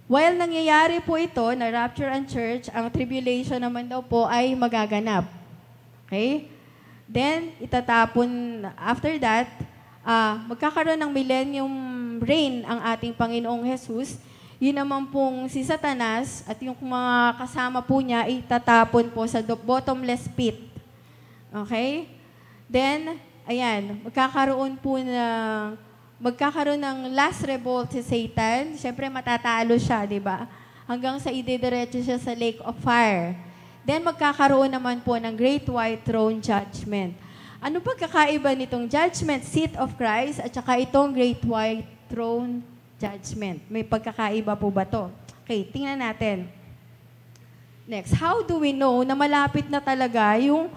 While nangyayari po ito, na rapture and church, ang tribulation naman daw po ay magaganap. Okay? Then, itatapon, after that, magkakaroon ng millennium reign ang ating Panginoong Jesus. Yun naman pong si Satanas at yung mga kasama po niya, itatapon po sa bottomless pit. Okay? Then, ayan, magkakaroon ng last revolt si Satan. Siyempre, matatalo siya, di ba? Hanggang sa idediretso siya sa lake of fire. Then, magkakaroon naman po ng Great White Throne Judgment. Ano pagkakaiba nitong Judgment Seat of Christ at saka itong Great White Throne Judgment? May pagkakaiba po ba to? Okay, tingnan natin. Next, how do we know na malapit na talaga yung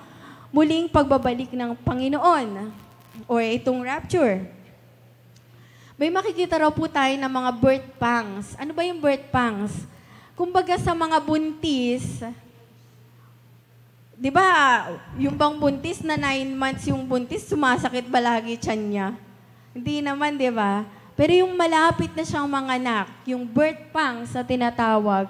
muling pagbabalik ng Panginoon? Or itong rapture? May makikita raw po tayo ng mga birth pangs. Ano ba yung birth pangs? Kumbaga sa mga buntis, di ba, yung bang buntis na 9 months yung buntis, sumasakit ba lagi tiyan niya? Hindi naman, di ba? Pero yung malapit na siyang manganak, yung birth pangs na tinatawag,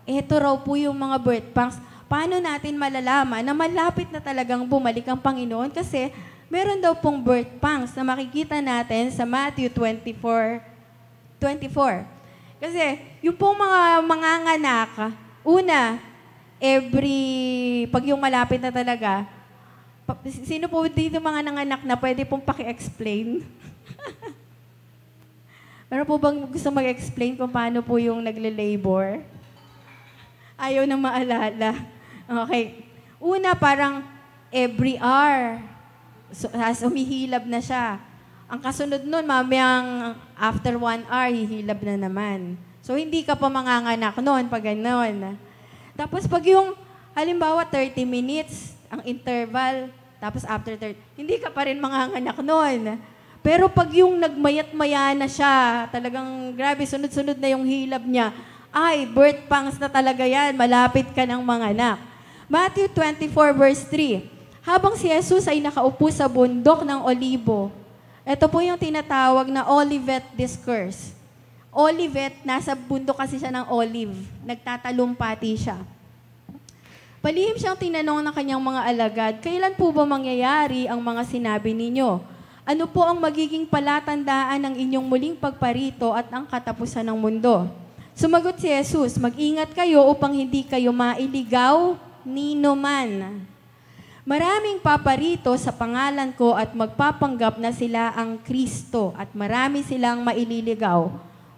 ito raw po yung mga birth pangs. Paano natin malalaman na malapit na talagang bumalik ang Panginoon? Kasi meron daw pong birth pangs na makikita natin sa Matthew 24. Kasi yung pong mga manganganak, una, pag yung malapit na talaga, sino po dito mga nanganak na pwede pong paki-explain? Meron po bang gusto mag-explain kung paano po yung nagle-labor? Ayaw na maalala. Okay. Una, parang every hour, humihilab na siya. Ang kasunod nun, mamayang after 1 hour, hihilab na naman. So, hindi ka pa manganganak nun pag gano'n. Tapos pag yung, halimbawa, 30 minutes, ang interval, tapos after 30, hindi ka pa rin manganganak nun. Pero pag yung nagmayat-maya na siya, talagang grabe, sunod-sunod na yung hilab niya, ay, birth pangs na talaga yan, malapit ka ng manganak. Matthew 24 verse 3, habang si Jesus ay nakaupo sa bundok ng Olibo, ito po yung tinatawag na Olivet Discourse. Olivet, nasa bundok kasi siya ng olive, nagtatalumpati siya. Palihim siyang tinanong ng kanyang mga alagad, kailan po ba mangyayari ang mga sinabi ninyo? Ano po ang magiging palatandaan ng inyong muling pagparito at ang katapusan ng mundo? Sumagot si Jesus, mag-ingat kayo upang hindi kayo mailigaw ni man. Maraming paparito sa pangalan ko at magpapanggap na sila ang Kristo at marami silang maililigaw.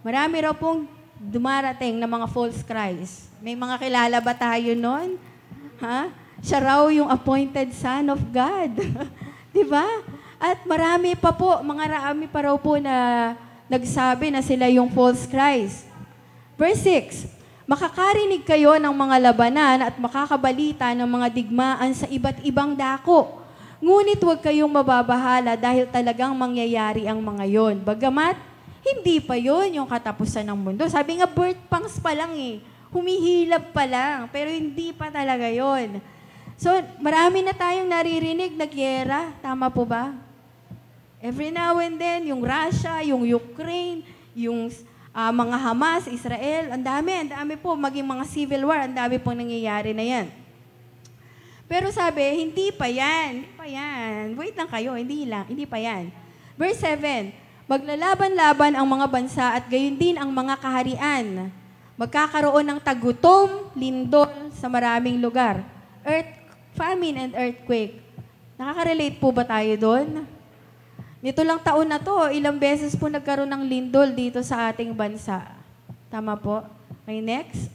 Marami raw pong dumarating na mga false Christ. May mga kilala ba tayo nun? Ha? Siya raw yung appointed son of God. Di ba? At marami pa raw po na nagsabi na sila yung false Christ. Verse 6, makakarinig kayo ng mga labanan at makakabalita ng mga digmaan sa iba't ibang dako. Ngunit huwag kayong mababahala dahil talagang mangyayari ang mga yon. Bagamat, hindi pa yon yung katapusan ng mundo. Sabi nga, birth pangs pa lang eh. Humihilab pa lang, pero hindi pa talaga yon. So, marami na tayong naririnig na gyera. Tama po ba? Every now and then, yung Russia, yung Ukraine, yung mga Hamas, Israel, ang dami po, maging mga civil war, ang dami pong nangyayari na yan. Pero sabi, hindi pa yan. Wait lang kayo, hindi pa yan. Verse 7, maglalaban-laban ang mga bansa at gayon din ang mga kaharian. Magkakaroon ng tagutom, lindol sa maraming lugar. Famine and earthquake. Nakaka-relate po ba tayo doon? Nito lang taon na to, ilang beses po nagkaroon ng lindol dito sa ating bansa. Tama po? Okay, next.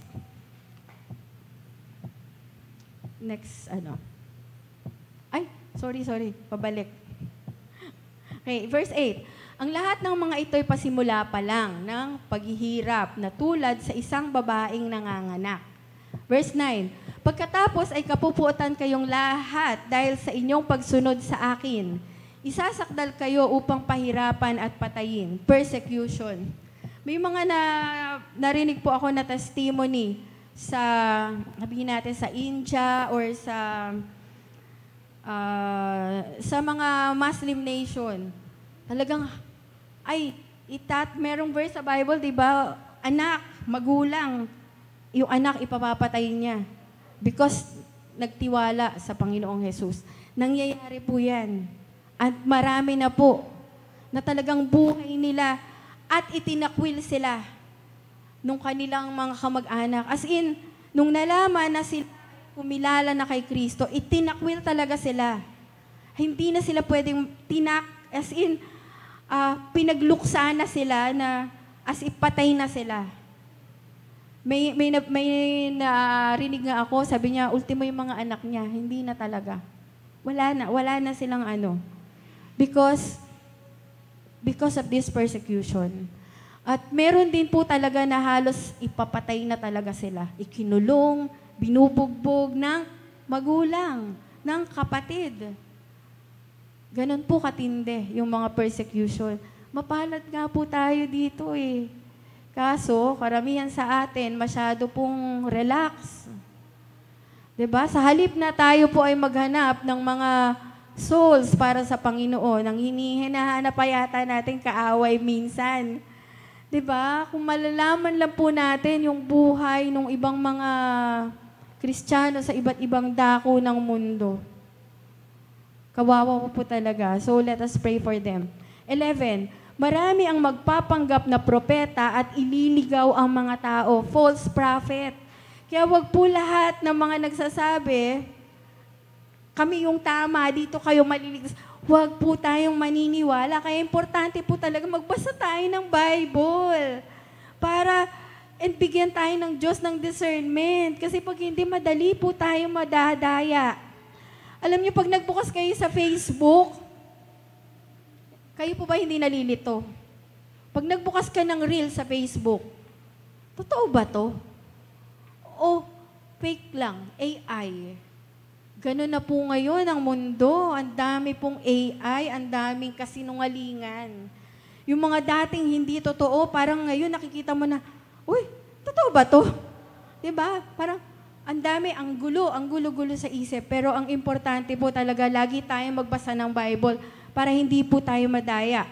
Next, Ay, sorry. Pabalik. Okay, verse 8. Ang lahat ng mga ito'y pasimula pa lang ng paghihirap na tulad sa isang babaeng nanganganak. Verse 9. Pagkatapos ay kapupuotan kayong lahat dahil sa inyong pagsunod sa akin. Isasakdal kayo upang pahirapan at patayin. Persecution. May mga narinig po ako na testimony sabihin natin sa India or sa mga Muslim nation. Talagang, merong verse sa Bible, di ba? Anak, magulang, yung anak ipapapatay niya. Because nagtiwala sa Panginoong Jesus. Nangyayari po yan. At marami na po na talagang buhay nila at itinakwil sila nung kanilang mga kamag-anak. As in, nung nalaman na sila kumilala na kay Kristo, itinakwil talaga sila. Hindi na sila pwedeng pinagluksa na sila na as ipatay na sila. May narinig nga ako, sabi niya, ultimo yung mga anak niya, hindi na talaga. Wala na silang Because of this persecution. At meron din po talaga na halos ipapatay na talaga sila. Ikinulong, binubugbog ng magulang, ng kapatid. Ganon po katindi yung mga persecution. Mapalad nga po tayo dito eh. Kaso, karamihan sa atin, masyado pong relax. 'Di ba? Sa halip na tayo po ay maghanap ng mga souls para sa Panginoon, ang hinahanap pa yata natin kaaway minsan. 'Di ba? Kung malalaman lang po natin yung buhay ng ibang mga Kristiyano sa iba't ibang dako ng mundo. Kawawa po talaga. So let us pray for them. 11. Marami ang magpapanggap na propeta at ililigaw ang mga tao, false prophet. Kaya wag po lahat ng mga nagsasabi, kami yung tama, dito kayo maliligtas. Huwag po tayong maniniwala. Kaya importante po talaga magbasa tayo ng Bible and bigyan tayo ng Diyos ng discernment. Kasi pag hindi, madali po tayo madadaya. Alam niyo, pag nagbukas kayo sa Facebook, kayo po ba hindi nalilito? Pag nagbukas ka ng reel sa Facebook, totoo ba to? O fake lang, AI? Ganun na po ngayon ang mundo. Ang dami pong AI, ang daming kasinungalingan. Yung mga dating hindi totoo, parang ngayon nakikita mo na, uy, totoo ba to? Diba? Parang ang dami, ang gulo-gulo sa isip. Pero ang importante po talaga, lagi tayong magbasa ng Bible para hindi po tayo madaya.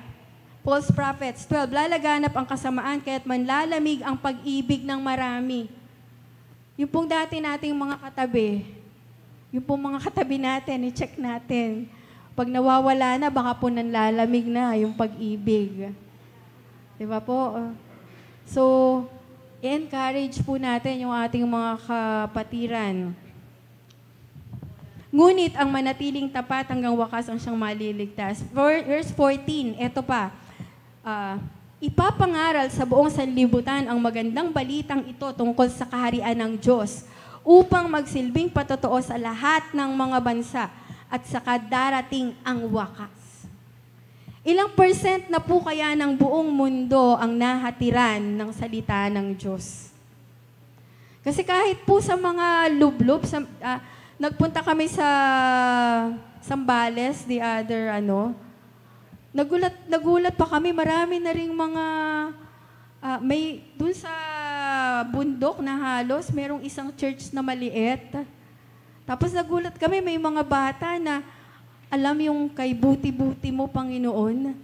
False prophets, 12, lalaganap ang kasamaan kaya't manlalamig ang pag-ibig ng marami. Yung pong dati nating mga katabi, yung pong mga katabi natin, i-check natin. Pag nawawala na, baka po nanlalamig na yung pag-ibig. Diba po? So, i-encourage po natin yung ating mga kapatiran. Ngunit ang manatiling tapat hanggang wakas ang siyang maliligtas. Verse 14, eto pa. Ipapangaral sa buong sanlibutan ang magandang balitang ito tungkol sa kaharian ng Diyos upang magsilbing patotoo sa lahat ng mga bansa at saka darating ang wakas. Ilang percent na po kaya ng buong mundo ang nahatiran ng salita ng Diyos? Kasi kahit po sa mga lublob, nagpunta kami sa Sambales, nagulat pa kami, marami na ring mga, may dun sa bundok na halos, merong isang church na maliit. Tapos nagulat kami, may mga bata na alam yung kay buti-buti mo, Panginoon.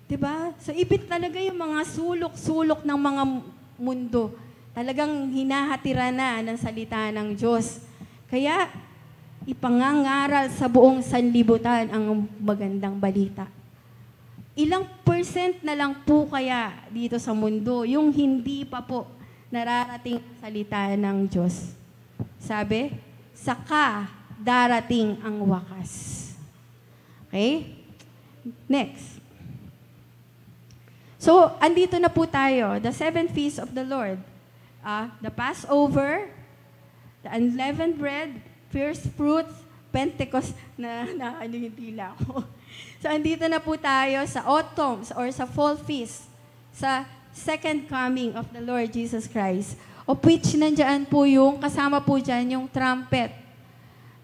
Diba? So, ibig talaga yung mga sulok-sulok ng mga mundo. Talagang hinahatira na ng salita ng Diyos. Kaya, ipangangaral sa buong sanlibutan ang magandang balita. Ilang percent na lang po kaya dito sa mundo yung hindi pa po nararating salita ng Diyos? Sabi, saka darating ang wakas. Okay? Next. So, andito na po tayo. The 7 feasts of the Lord. The Passover, the unleavened bread, first fruits, Pentecost, yung tila ko. So, andito na po tayo sa autumn or sa fall feast, sa second coming of the Lord Jesus Christ. Of which, nandyan po yung, kasama po dyan yung trumpet.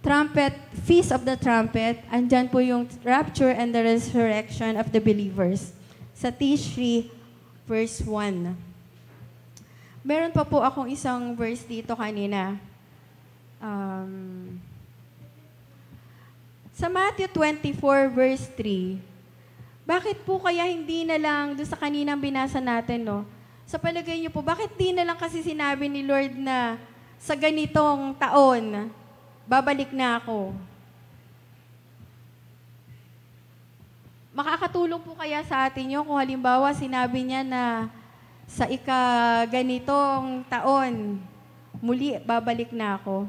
Trumpet, Feast of the Trumpet, andyan po yung rapture and the resurrection of the believers. Sa Tishri, verse 1. Meron pa po akong isang verse dito kanina. Sa Matthew 24, verse 3, bakit po kaya hindi na lang, doon sa kaninang binasa natin, no? Sa palagay niyo po, bakit di na lang kasi sinabi ni Lord na sa ganitong taon, babalik na ako? Makakatulong po kaya sa atin yun kung halimbawa sinabi niya na sa ika-ganitong taon, muli, babalik na ako.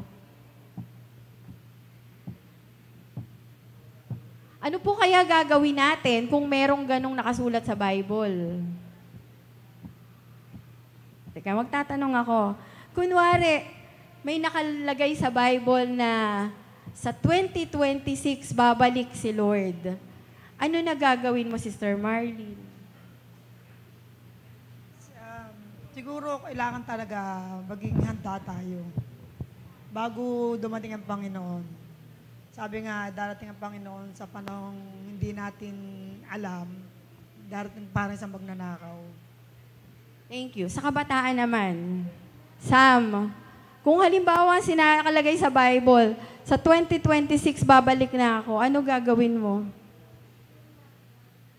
Ano po kaya gagawin natin kung merong ganong nakasulat sa Bible? Teka, magtatanong ako. Kunwari, may nakalagay sa Bible na sa 2026 babalik si Lord. Ano na gagawin mo, Sister Marlene? Siguro kailangan talaga maging handa tayo bago dumating ang Panginoon. Sabi nga, darating ang Panginoon sa panahong hindi natin alam, darating parang isang magnanakaw. Thank you. Sa kabataan naman, Sam, kung halimbawa sinakalagay sa Bible, sa 2026 babalik na ako, ano gagawin mo?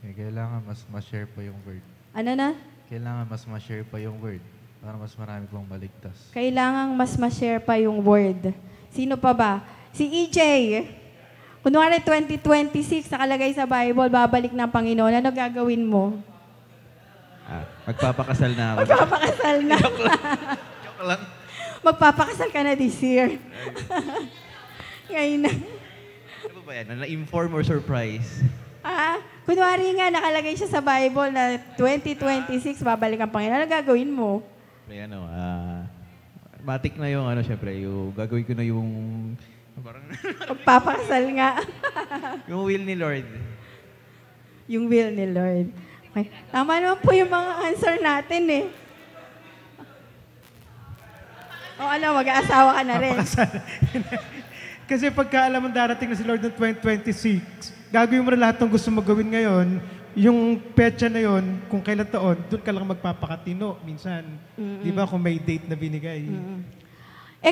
Kailangan mas ma-share pa yung word. Ano na? Kailangan mas ma-share pa yung word para mas marami pang maligtas. Kailangan mas ma-share pa yung word. Sino pa ba? Si EJ. Kunwari 2026, nakalagay sa Bible, babalik ng Panginoon. Ano gagawin mo? Magpapakasal na ako. Magpapakasal na. Joke lang. Magpapakasal ka na this year. Ngayon na. Ano ba yan? Na-inform or surprise? Kunwari nga, nakalagay siya sa Bible na 2026, babalik ang Panginoon. Ano gagawin mo? Matik na yung syempre, yung gagawin ko na yung parang magpapakasal nga. yung will ni Lord. Yung will ni Lord. Okay. Tama naman po yung mga answer natin eh. O mag-aasawa ka na rin. Kasi pagka alam mo darating na si Lord ng 2026, gagawin mo na lahat ng gusto mo gawin ngayon, yung petsa na yon, kung kailan taon, doon ka lang magpapakatino minsan. Di ba kung may date na binigay?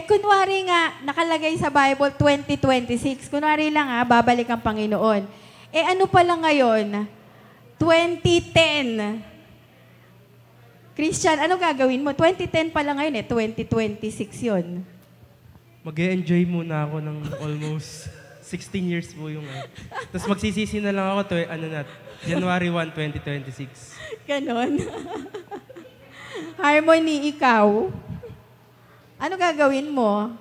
Kunwari nga, nakalagay sa Bible 2026. Kunwari lang babalik ang Panginoon. Ano pala ngayon? 2010. Christian, ano gagawin mo? 2010 pala ngayon 2026 yon. Mag-e-enjoy muna ako ng almost 16 years po yung Tapos magsisisi na lang ako January 1, 2026. Ganon. Harmony, ikaw? Ano gagawin mo?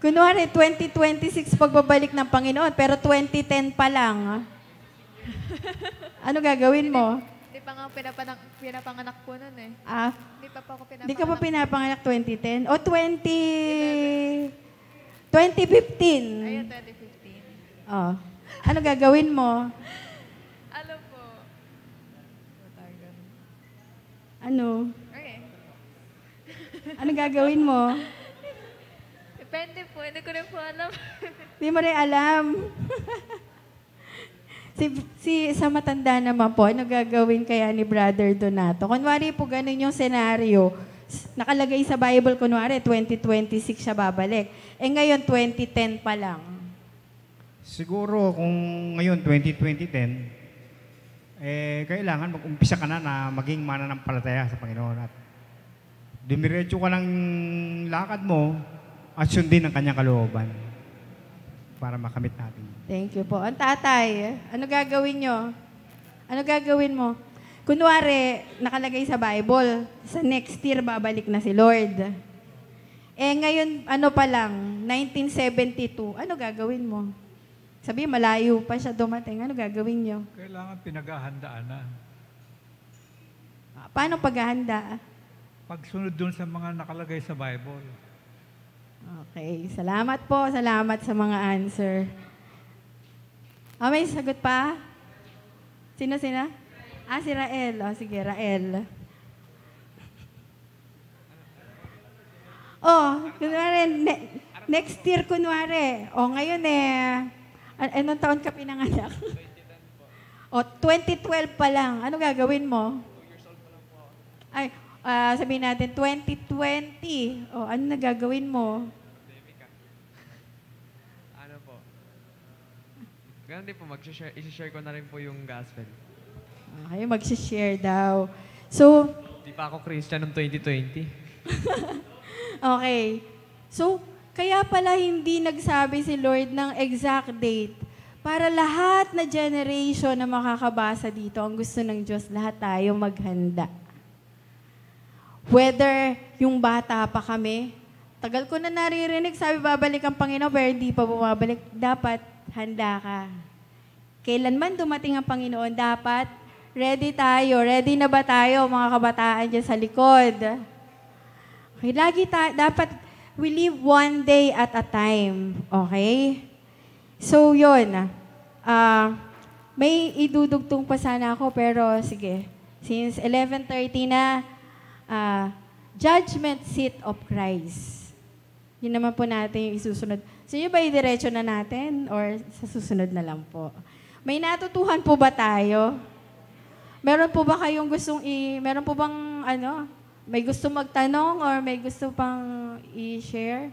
Kunwari, 2026 pagbabalik ng Panginoon, pero 2010 pa lang. Ano gagawin mo? Hindi pa nga pinapanganak po nun eh. Hindi pa po ako pinapanganak. Hindi ka pa pinapanganak 2010? O 2015? Ayun, 2015. Ano gagawin mo? Ano po? Ano? Okay. Ano gagawin mo? Depende po, hindi ko rin po alam. Hindi mo rin alam. Sa matanda naman po, ano gagawin kaya ni Brother Donato? Kunwari po ganun yung senaryo, nakalagay sa Bible, kunwari 2026 siya babalik. Ngayon, 2010 pa lang. Siguro kung ngayon, 2010, kailangan mag-umpisa ka na maging mananampalataya sa Panginoon. At dumiretso ka ng lakad mo at sundin ang kanyang kalooban para makamit natin. Thank you po. Ang tatay, ano gagawin nyo? Ano gagawin mo? Kunwari, nakalagay sa Bible, sa next year babalik na si Lord. Ngayon, ano pa lang, 1972, ano gagawin mo? Sabi, malayo pa siya dumating. Ano gagawin nyo? Kailangan pinaghahandaan na. Paano paghahanda? Pagsunod dun sa mga nakalagay sa Bible. Okay. Salamat po. Salamat sa mga answer. May sagot pa? Sino? Si Rael. Sige, Rael. Kunwari, next year kunwari. Ngayon anong taon ka pinanganak? 2012 pa lang. Ano gagawin mo? 2 years old pa lang po. Sabihin natin, 2020. Ano na gagawin mo? Ano po? Ganun din po, isi-share ko na rin po yung gospel. Okay, mag-share daw. So, di pa ako Christian noong 2020. Okay. So, kaya pala hindi nagsabi si Lord ng exact date para lahat na generation na makakabasa dito, ang gusto ng Diyos, lahat tayo maghanda. Whether yung bata pa kami, tagal ko na naririnig, sabi babalik ang Panginoon, pero hindi pa bumabalik, dapat handa ka. Kailanman dumating ang Panginoon, dapat ready tayo. Ready na ba tayo, mga kabataan dyan sa likod? Okay, dapat we live one day at a time. Okay? So, yun. May idudugtong pa sana ako, pero sige. Since 11:30 na, Judgment Seat of Christ. Yun naman po natin yung isusunod. So, yun ba i-diretso na natin? Or sa susunod na lang po? May natutuhan po ba tayo? Meron po ba kayong meron po bang may gusto magtanong or may gusto pang i-share?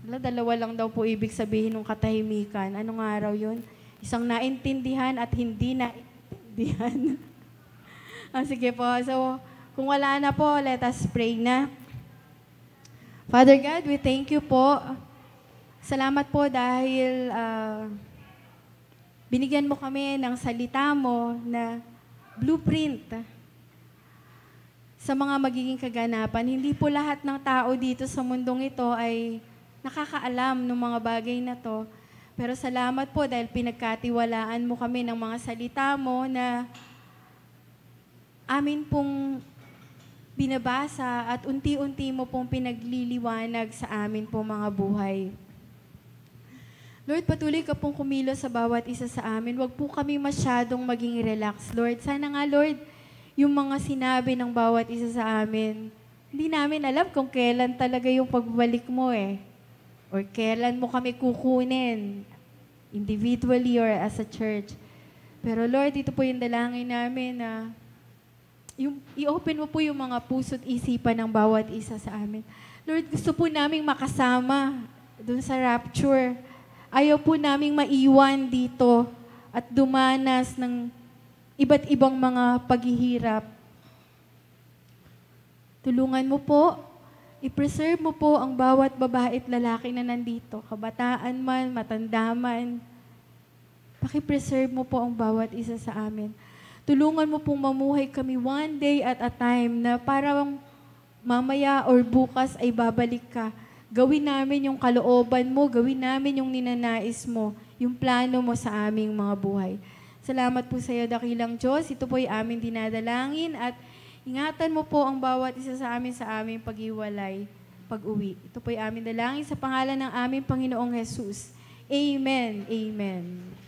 Dalawa lang daw po ibig sabihin ng katahimikan. Anong araw yun? Isang naintindihan at hindi naintindihan. Sige po. So, kung wala na po, let us pray na. Father God, we thank you po. Salamat po dahil binigyan mo kami ng salita mo na blueprint sa mga magiging kaganapan. Hindi po lahat ng tao dito sa mundong ito ay nakakaalam ng mga bagay na to. Pero salamat po dahil pinagkatiwalaan mo kami ng mga salita mo na amin pong binabasa at unti-unti mo pong pinagliliwanag sa amin po mga buhay. Lord, patuloy ka pong kumilos sa bawat isa sa amin. Huwag po kami masyadong maging relax, Lord. Sana nga, Lord, yung mga sinabi ng bawat isa sa amin, hindi namin alam kung kailan talaga yung pagbalik mo eh. Or kailan mo kami kukunin, individually or as a church. Pero Lord, ito po yung dalangin namin na i-open mo po yung mga puso't isipan ng bawat isa sa amin. Lord, gusto po naming makasama dun sa rapture. Ayaw po naming maiwan dito at dumanas ng iba't ibang mga paghihirap. Tulungan mo po, i-preserve mo po ang bawat babae at lalaki na nandito, kabataan man, matanda man. Paki-preserve mo po ang bawat isa sa amin. Tulungan mo pong mamuhay kami one day at a time na parang mamaya or bukas ay babalik ka. Gawin namin yung kalooban mo, gawin namin yung ninanais mo, yung plano mo sa aming mga buhay. Salamat po sa iyo, dakilang Diyos. Ito po ay aming dinadalangin at ingatan mo po ang bawat isa sa aming pag-iwalay, pag-uwi. Ito po ay aming dalangin sa pangalan ng aming Panginoong Jesus. Amen. Amen.